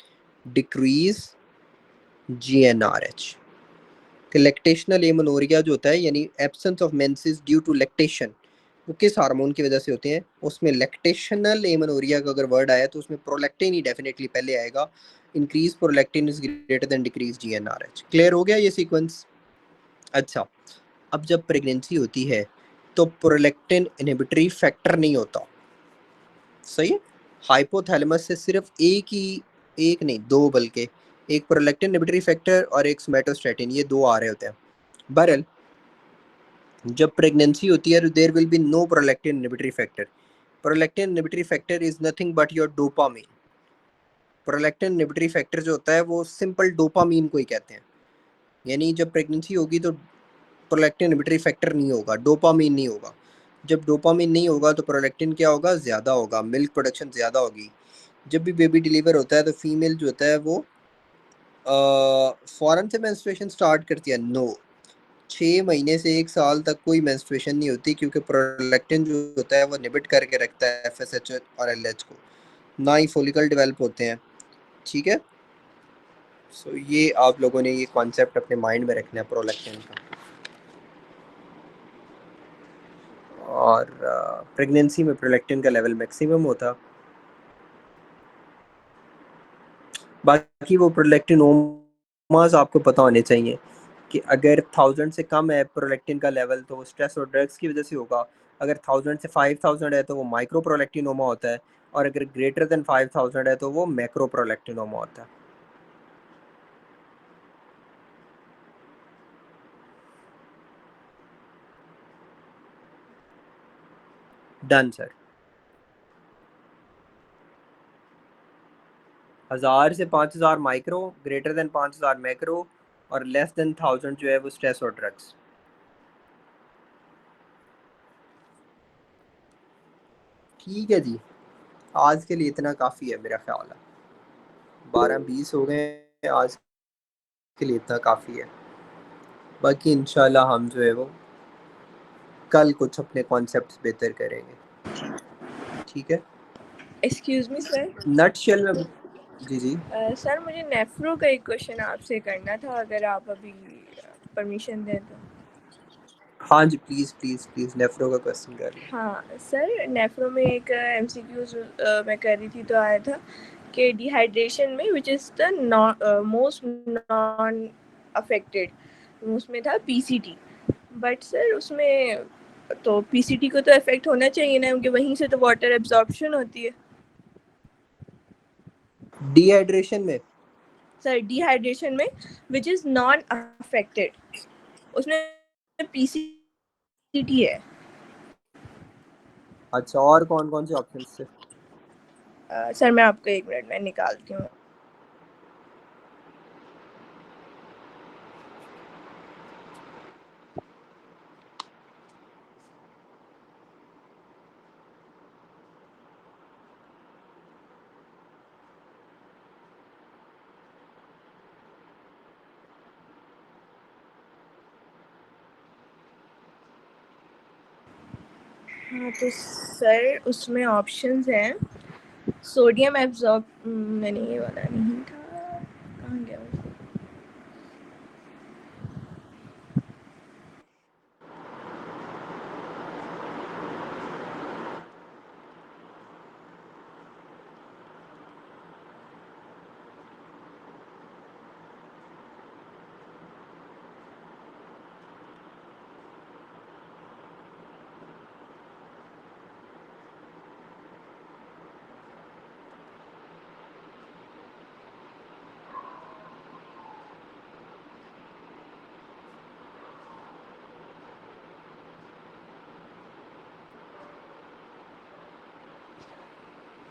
decrease GnRH. कि लैक्टेशनल एमेनोरिया जो होता है यानी absence of menses due to lactation, वो किस हार्मोन की वजह से होते हैं? उसमें लैक्टेशनल एमेनोरिया का अगर वर्ड आया तो उसमें प्रोलैक्टिन ही डेफिनेटली पहले आएगा। Increase prolactin is greater than decrease GnRH. Clear हो गया ये सीक्वेंस? अच्छा, अब जब प्रेगनेंसी होती है तो प्रोलैक्टिन इनहिबिटरी फैक्टर नहीं होता, सही है। हाइपोथैलेमस से सिर्फ एक नहीं दो, बल्कि एक प्रोलैक्टिन इनहिबिटरी फैक्टर और एक सोमैटोस्टैटिन, ये दो आ रहे होते हैं। बहरहाल जब प्रेगनेंसी होती है there will be no prolactin inhibitory factor. Prolactin inhibitory factor is nothing but your dopamine. Prolactin inhibitory factor जो होता है वो सिंपल डोपामीन को ही कहते हैं। यानी जब प्रेगनेंसी होगी तो प्रोलैक्टिन इनहिबिटरी फैक्टर नहीं होगा, डोपामीन नहीं होगा। जब डोपामीन नहीं होगा तो प्रोलैक्टिन क्या होगा? ज़्यादा होगा, मिल्क प्रोडक्शन ज़्यादा होगी। जब भी बेबी डिलीवर होता है तो फीमेल जो होता है वो फ़ौरन से मेंस्ट्रुएशन स्टार्ट करती है? नो, 6 महीने से 1 साल तक कोई मेंस्ट्रुएशन नहीं होती, क्योंकि प्रोलैक्टिन जो होता है वो इनहिबिट करके रखता है एफएसएच और एलएच को, ना ही फॉलिकल डेवलप होते हैं। ठीक है, सो ये आप लोगों ने ये कॉन्सेप्ट अपने माइंड में रखना है प्रोलैक्टिन का। और प्रेगनेंसी में प्रोलैक्टिन का लेवल मैक्सिमम होता। बाकी वो प्रोलैक्टिनोमास आपको पता होने चाहिए कि अगर 1000 से कम है प्रोलैक्टिन का लेवल तो वो स्ट्रेस और ड्रग्स की वजह से होगा। अगर 1000 से 5000 है तो वो माइक्रो प्रोलैक्टिनोमा होता है, और अगर ग्रेटर देन 5000 है तो वो मैक्रो प्रोलैक्टिनोमा होता है। Done sir. 1000 से 5000 माइक्रो, ग्रेटर देन 5000 मैक्रो, और लेस देन 1000 जो है वो स्ट्रेस और ड्रग्स। ठीक है जी, आज के लिए इतना काफ़ी है मेरा ख्याल है। 12-20 हो गए हैं, आज के लिए इतना काफ़ी है। बाकी इंशाल्लाह हम जो है वो कल कुछ अपने कॉन्सेप्ट्स बेहतर करेंगे। ठीक है, एक्सक्यूज मी सर। नटशेल में जी जी सर मुझे नेफ्रो का एक क्वेश्चन आपसे करना था, अगर आप अभी परमिशन दें तो। हाँ जी, प्लीज़ प्लीज़ प्लीज़ नेफ्रो का क्वेश्चन कर लें। हाँ सर, नेफ्रो में एक एमसीक्यूज मैं कर रही थी तो आया था कि डिहाइड्रेशन में which is the most non affected, उसमें था पीसीटी। बट सर उसमें तो पीसीटी को तो अफेक्ट होना चाहिए ना, क्योंकि वहीं से तो वाटर एब्जॉर्प्शन होती है। डिहाइड्रेशन में सर डिहाइड्रेशन में विच इज़ नॉन अफेक्टेड, उसमें पीसीटी है। अच्छा, और कौन कौन से ऑप्शन थे? सर मैं आपको 1 मिनट में निकालती हूँ। हाँ तो सर उसमें ऑप्शंस हैं सोडियम एब्जॉर्ब, मैंने ये वाला नहीं था, कहाँ गया वो?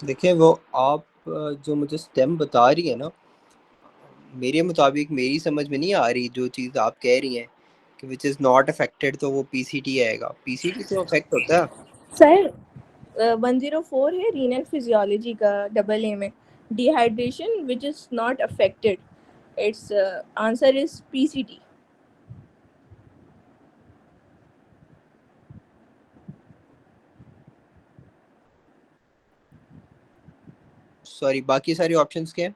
देखिए, वो आप जो मुझे स्टेम बता रही है ना, मेरे मुताबिक मेरी समझ में नहीं आ रही जो चीज़ आप कह रही हैं कि विच इज़ नॉट अफेक्टेड, तो वो पीसीटी आएगा। पीसीटी तो अफेक्ट होता है। सर 104 है रीनल फिजियोलॉजी का AA में, dehydration which is not affected, it's answer is PCT. Sorry, बाकी सारे ऑप्शंस क्या हैं?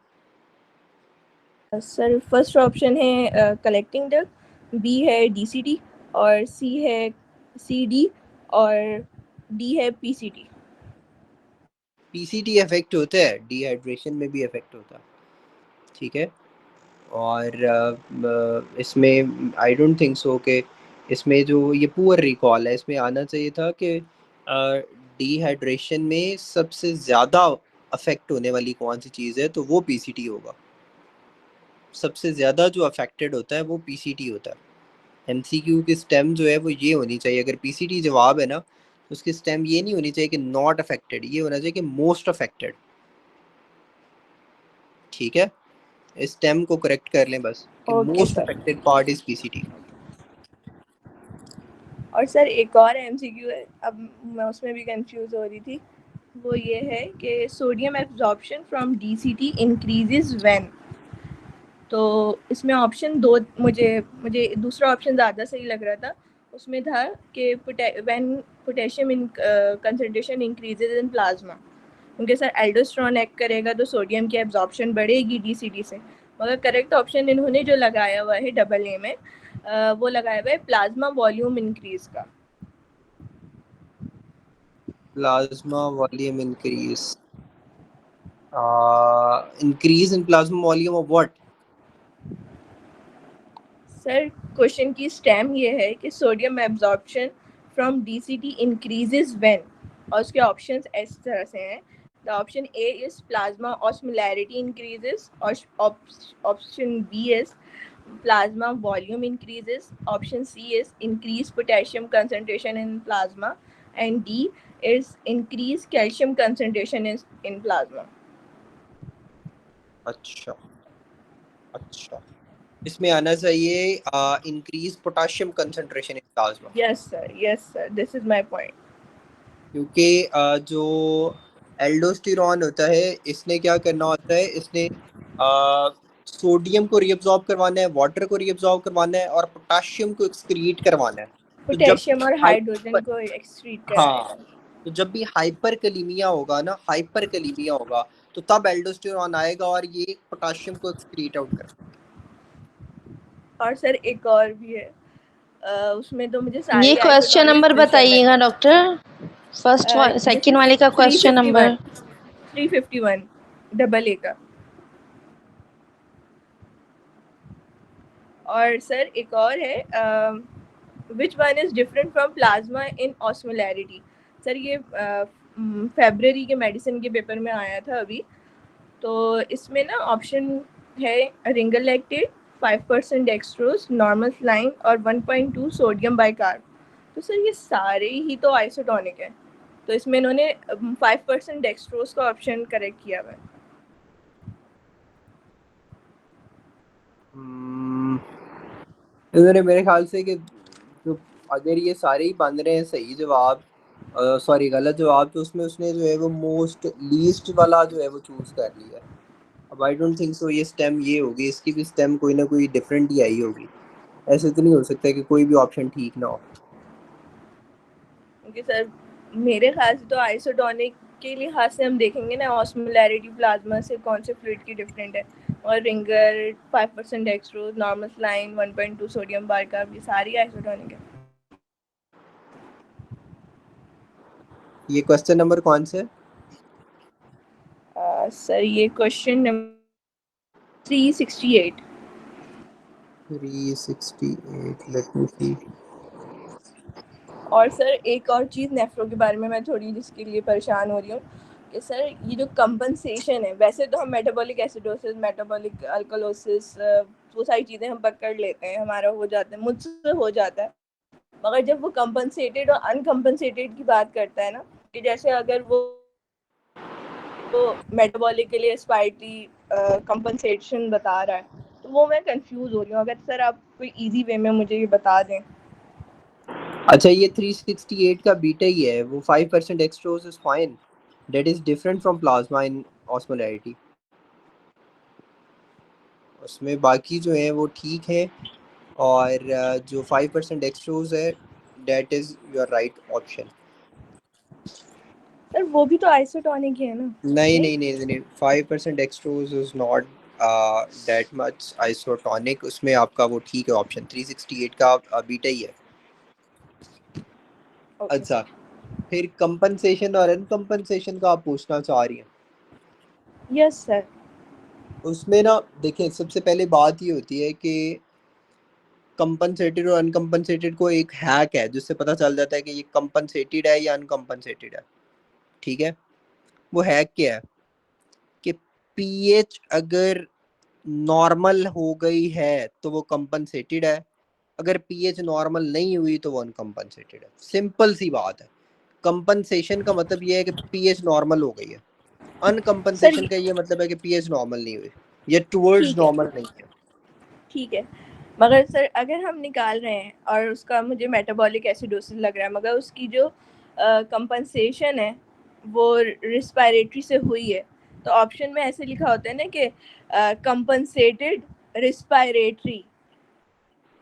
सर फर्स्ट ऑप्शन है कलेक्टिंग डक्ट, बी है DCT और सी है CD और डी है PCT। PCT इफेक्ट होता है, डिहाइड्रेशन में भी इफेक्ट होता है, ठीक है। और इसमें आई डोंट थिंक सो कि इसमें जो ये पुअर रिकॉल है, इसमें आना चाहिए था कि डिहाइड्रेशन में सबसे ज़्यादा अफेक्ट होने वाली कौन सी चीज़ है, तो वो PCT होगा। सबसे ज़्यादा जो अफेक्टेड होता है वो PCT होता है। MCQ की स्टेम जो है वो ये होनी चाहिए, अगर PCT जवाब है ना तो उसकी स्टेम ये नहीं होनी चाहिए कि नॉट अफेक्टेड, ये होना चाहिए कि मोस्ट अफेक्टेड, ठीक है। इस स्टेम को करेक्ट कर लें बस कि okay most sir. Affected part is PCT। और सर एक और MCQ है, अब मैं उसमें भी कंफ्यूज हो रही थी, वो ये है कि sodium absorption from DCT increases when. तो इसमें ऑप्शन दो, मुझे मुझे दूसरा ऑप्शन ज़्यादा सही लग रहा था। उसमें था कि when potassium in concentration increases in plasma, क्योंकि सर एल्डोस्टेरोन एक्ट करेगा तो सोडियम की एब्जॉर्प्शन बढ़ेगी DCT से। मगर करेक्ट ऑप्शन इन्होंने जो लगाया हुआ है डबल ए में, वो लगाया हुआ है प्लाज्मा वॉल्यूम इंक्रीज का। Plasma volume increase, increase in plasma volume of what? Sir question की स्टेम ये है कि sodium absorption from DCT increases when, और उसके ऑप्शंस इस तरह से हैं। The option A is plasma osmolarity increases, और option B is plasma volume increases, option C is increased potassium concentration in plasma, and D is increased calcium concentration in plasma. अच्छा अच्छा, इसमें आना चाहिए increase potassium concentration in plasma, Yes sir, this is my point. क्योंकि जो aldosterone होता है इसने क्या करना होता है, इसने सोडियम को रीअब्सॉर्ब करवाना है, वाटर को रीअब्सॉर्ब करवाना है और पोटेशियम को एक्सक्रीट करवाना है। तो जब पोटेशियम और हाइड्रोजन हाइपर, को एक्सक्रीट हाँ, कराएगा। तो जब भी हाइपरकैलेमिया होगा ना, हाइपरकैलेमिया होगा तो तब एल्डोस्टेरॉन आएगा और ये पोटेशियम को एक्सक्रीट आउट करेगा। और सर एक और भी है, उसमें तो मुझे सारे ये क्वेश्चन नंबर आइसोटोनिक आंसर बताइएगा लगे। Doctor, first this second is वाले का क्वेश्चन नंबर। 351 डबल ए का। और सर एक और है, which one is different from plasma in osmolarity. Sir ये फेब्रुअरी के मेडिसिन के पेपर में आया था अभी। तो इसमें ना ऑप्शन है रिंगल लैक्टेट, 5% डेक्सट्रोज, नॉर्मल स्लाइन और 1.2 सोडियम बाइकार्ब। तो सर ये सारे ही तो आइसोटोनिक है, तो इसमें इन्होंने 5% डेक्सट्रोज का ऑप्शन करेक्ट किया हुआ है। इन्होंने मेरे ख्याल से कि जो अगर ये सारे ही बन रहे हैं सही जवाब, सॉरी गलत जवाब, तो उसमें उसने जो है वो मोस्ट लीस्ट वाला जो है वो चूज कर लिया है। अब आई डोंट थिंक सो ये स्टेम ये होगी, इसकी भी स्टेम कोई ना कोई डिफरेंट ही आई होगी। ऐसे तो नहीं हो सकता कि कोई भी ऑप्शन ठीक ना हो। क्योंकि सर मेरे ख्याल से तो आइसोटोनिक के लिहाज से हम देखेंगे ना, ऑस्मोलैरिटी प्लाज्मा से कौन से फ्लूइड की डिफरेंट है, और Ringer 5% dextrose, normal saline, 1.2 sodium bicarb, ये सारी आइसोटोनिक है। ये क्वेश्चन नंबर कौन से? सर ये क्वेश्चन नंबर 368। 368, लेट मी सी। और सर एक और चीज़ नेफ्रो के बारे में मैं थोड़ी जिसके लिए परेशान हो रही हूँ कि सर ये जो कंपनसेशन है, वैसे तो हम मेटाबॉलिक एसिडोसिस, मेटाबॉलिक अल्कलोसिस, वो सारी चीज़ें हम पकड़ लेते हैं, हमारा हो जाता है, मुझसे हो जाता है। मगर जब वो कंपनसेटेड और अनकंपनसेटेड की बात करता है ना, कि जैसे अगर वो मेटाबॉलिक के लिए स्पाइटली कंपनसेशन बता रहा है, तो वो मैं कंफ्यूज हो रही हूँ। अगर सर आप कोई इजी वे में मुझे ये बता दें। अच्छा, ये 368 का बीटा ही है, वो 5% dextrose is fine, that is different from plasma in osmolarity. उसमें बाकी जो है वो ठीक है, और जो 5% डेक्सट्रोज है that is your right option. Sir वो भी तो आइसोटोनिक ही है ना? नहीं नहीं नहीं नहीं, 5% dextrose is not that much isotonic, उसमें आपका वो ठीक है ऑप्शन 368 का बीटा ही है। ओके अच्छा, फिर कंपनसेशन और अनकंपनसेशन का आप पूछना चाह रही हैं। Yes sir. उसमें ना देखिए, सबसे पहले बात ये होती है कि कंपनसेटेड और अनकंपनसेटेड को एक हैक है जिससे पता चल जाता है कि ये कंपनसेटेड है या अनकंपनसेटेड है। ठीक है, वो हैक क्या है कि पीएच अगर नॉर्मल हो गई है तो वो कंपनसेटेड है, अगर पीएच नॉर्मल नहीं हुई तो वो अनकंपनसेटेड है। सिंपल सी बात है। कंपनसेशन का मतलब ये है कि पीएच नॉर्मल हो गई है, सर अनकंपनसेशन का ये मतलब है कि पीएच नॉर्मल नहीं हुई, ये टुवर्ड्स ठीक है, नॉर्मल नहीं है। ठीक है, मगर सर अगर हम निकाल रहे हैं और उसका मुझे मेटाबॉलिक एसिडोसिस लग रहा है, मगर उसकी जो कंपनसेशन है वो रिस्पायरेटरी से हुई है, तो ऑप्शन में ऐसे लिखा होता है ना कि कंपनसेटेड रिस्पायरेटरी,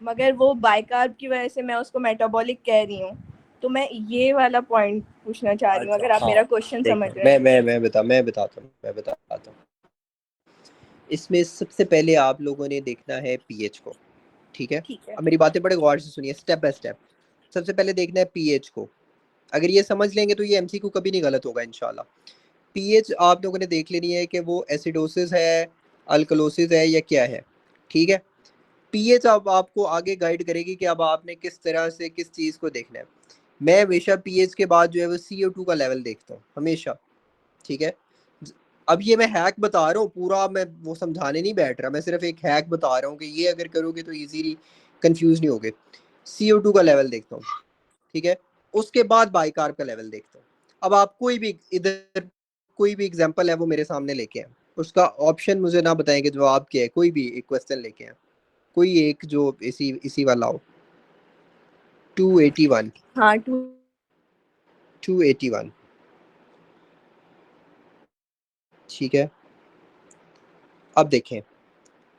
मगर वो बाइकार्ब की वजह से मैं उसको मेटाबॉलिक कह रही हूँ। तो मैं ये वाला पॉइंट पूछना चाह रही हूँ, अगर आप मेरा क्वेश्चन समझ रहे हैं। मैं बताता हूँ। इसमें सबसे पहले आप लोगों ने देखना है पीएच को। ठीक है, ठीक है, अब मेरी बातें बड़े गौर से सुनिए, स्टेप बाय स्टेप। सबसे पहले देखना है पीएच को। अगर ये समझ लेंगे तो ये एमसीक्यू कभी नहीं गलत होगा इंशाल्लाह। पीएच आप लोगों ने देख लेनी है कि वो एसिडोसिस है, अल्कलोसिस है या क्या है। ठीक है, पीएच अब आपको आगे गाइड करेगी कि अब आपने किस तरह से किस चीज़ को देखना है। मैं हमेशा पीएच के बाद जो है वो CO2 का लेवल देखता हूँ हमेशा। ठीक है, अब ये मैं हैक बता रहा हूँ, पूरा मैं वो समझाने नहीं बैठ रहा, मैं सिर्फ एक हैक बता रहा हूँ कि ये अगर करोगे तो इजीली कंफ्यूज नहीं होगे। CO2 का लेवल देखता हूँ। ठीक है, उसके बाद बाइकार्ब का लेवल देखता हूँ। अब आप कोई भी इधर कोई भी एग्जांपल है वो मेरे सामने लेके आए, उसका ऑप्शन मुझे ना बताएं कि जवाब क्या है, कोई भी एक क्वेश्चन लेके आए, कोई एक जो इसी वाला हो। 281 हाँ 281 ठीक है, अब देखें,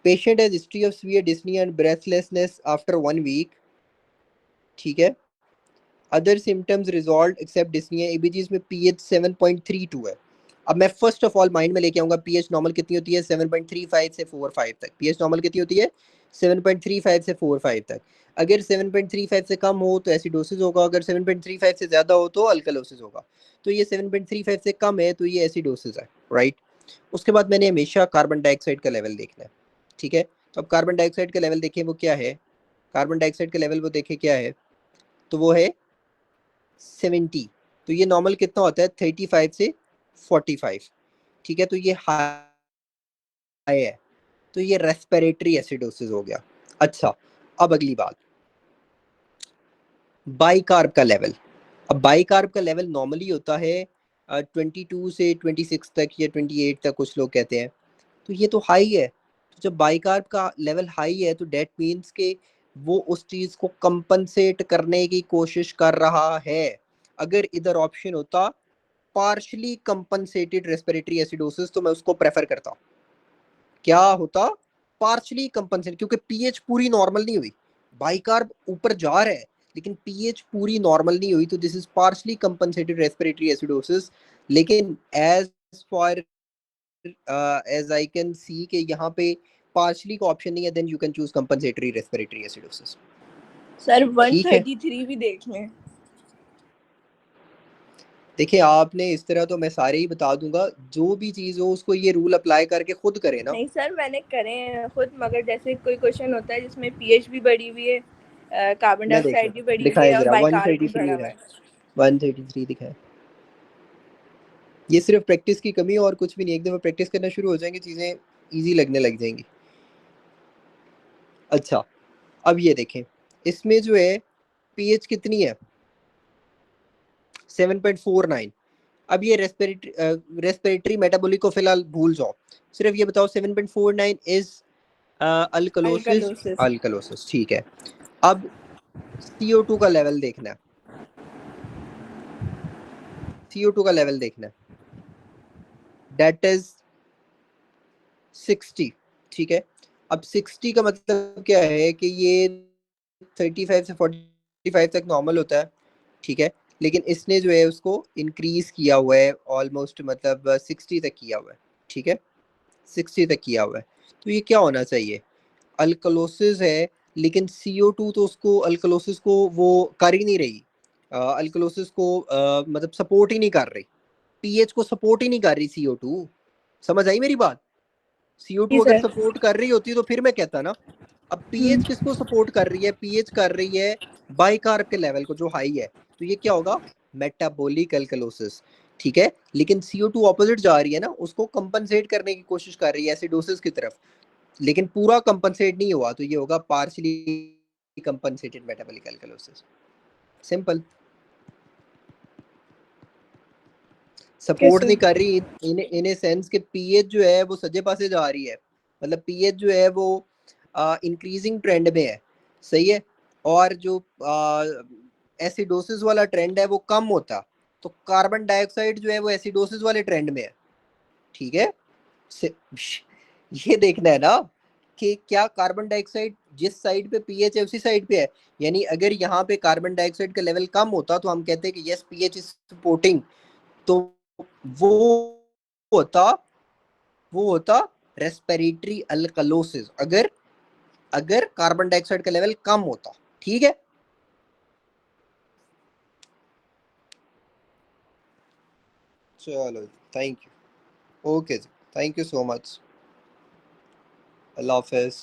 patient has history of severe dyspnoea and breathlessness after 1 week. ठीक है, other symptoms resolve except dyspnoea, ABGs में पीएच 7.32 है। अब मैं फर्स्ट ऑफ ऑल माइंड में लेके आऊंगा पीएच नॉर्मल कितनी होती है, 7.35 से 4.5 तक। पीएच नॉर्मल कितनी होती है, 7.35 से 4.5 तक। अगर 7.35 से कम हो तो एसिडोसिस होगा, अगर 7.35 से ज़्यादा हो तो अल्कलोसिस होगा। तो ये 7.35 से कम है तो ये एसिडोसिस है, राइट। उसके बाद मैंने हमेशा कार्बन डाइऑक्साइड का लेवल देखना है। ठीक है, तो अब कार्बन डाइऑक्साइड का लेवल देखें वो क्या है, कार्बन डाइऑक्साइड का लेवल वो देखें क्या है, तो वो है 70। तो ये नॉर्मल कितना होता है, 35 से 45। ठीक है, तो ये हाई है, तो ये रेस्पिरेटरी एसिडोसिस हो गया। अच्छा, अब अगली बात, बाइकार्ब का लेवल। अब बाइकार्ब का लेवल नॉर्मली होता है 22 से 26 तक या 28 तक कुछ लोग कहते हैं, तो ये तो हाई है। तो जब बाइकार्ब का लेवल हाई है तो डेट मीन्स के वो उस चीज़ को कंपनसेट करने की कोशिश कर रहा है। अगर इधर ऑप्शन होता पार्शली कंपनसेटेड रेस्पिरेटरी एसिडोसिस तो मैं उसको प्रेफर करता। क्या होता, पार्शली कंपनसेट, क्योंकि पीएच पूरी नॉर्मल नहीं हुई, बाइकार्ब ऊपर जा रहा है लेकिन पीएच पूरी नॉर्मल नहीं हुई, तो this is partially compensated respiratory acidosis. लेकिन as far as I can see कि यहाँ पे पार्शली का ऑप्शन नहीं है, then you can choose compensatory respiratory acidosis. Sir ठीक है, 133 भी देख लें। देखिए आपने इस तरह तो मैं सारे ही बता दूंगा, जो भी चीज़ हो उसको ये रूल अप्लाई करके खुद करें ना। नहीं सर मैंने करे हैं खुद, मगर जैसे कोई क्वेश्चन होता है जिसमें पीएच भी बढ़ी हुई है, कार्बन मैं देख डाइऑक्साइड भी रहा बढ़ी हुई दिखाए है और जरा, बाइकार्ब भी 133 बढ़ा हुआ है, है। 133 दिखाए। ये सिर्फ प्रैक्टिस की कमी और कुछ भी नहीं, एक दफ़ा प्रैक्टिस करना शुरू हो जाएंगे चीज़ें इजी लगने लग जाएंगी। अच्छा, अब ये देखें, इसमें जो है पीएच कितनी है, 7.49। अब ये रेस्पिरेटरी मेटाबॉलिक को फिलहाल भूल जाओ, सिर्फ ये बताओ 7.49 इज अल्कलोसिस, अल्कालोसिस। अल्कलोसिस। ठीक है, अब CO2 का लेवल देखना है, CO2 का लेवल देखना है, दैट इज 60। ठीक है, अब 60 का मतलब क्या है कि ये 35 से 45 तक नॉर्मल होता है। ठीक है, लेकिन इसने जो है उसको इंक्रीज किया हुआ है ऑलमोस्ट, मतलब 60 तक किया हुआ है। ठीक है, 60 तक किया हुआ है। तो ये क्या होना चाहिए, अल्कलोसिस है लेकिन CO2 तो उसको अल्कलोसिस को वो कर ही नहीं रही, अल्कलोसिस को मतलब सपोर्ट ही नहीं कर रही, पीएच को सपोर्ट ही नहीं कर रही CO2। समझ आई मेरी बात? CO2 जी अगर सर। सपोर्ट कर रही होती तो फिर मैं कहता ना। अब पीएच किसको सपोर्ट कर रही है, पीएच कर रही है बाइकार्ब के लेवल को जो हाई है, तो ये क्या होगा, मेटाबॉलिक अल्कलोसिस। ठीक है, लेकिन CO2 ऑपोजिट जा रही है ना, उसको कंपनसेट करने की कोशिश कर रही है एसिडोसिस की तरफ, लेकिन पूरा कंपनसेट नहीं हुआ, तो ये होगा partially compensated metabolic alkalosis. Simple. Support नहीं कर रही इन ए सेंस कि पीएच जो है वो सजे पासे जा रही है, मतलब पीएच जो है वो इंक्रीजिंग ट्रेंड में है, सही है, और जो एसिडोसिस वाला ट्रेंड है वो कम होता, तो कार्बन डाइऑक्साइड जो है वो एसिडोसिस वाले ट्रेंड में है। ठीक है, ये देखना है ना कि क्या कार्बन डाइऑक्साइड जिस साइड पे पीएच है उसी साइड पे है, यानी अगर यहाँ पे कार्बन डाइऑक्साइड का लेवल कम होता तो हम कहते हैं कि यस पीएच इज सपोर्टिंग, तो वो होता रेस्पिरेटरी अल्कलोसिस, अगर अगर कार्बन डाइऑक्साइड का लेवल कम होता। ठीक है, चलो थैंक यू, ओके जी, थैंक यू सो मच, अल्लाह हाफिज।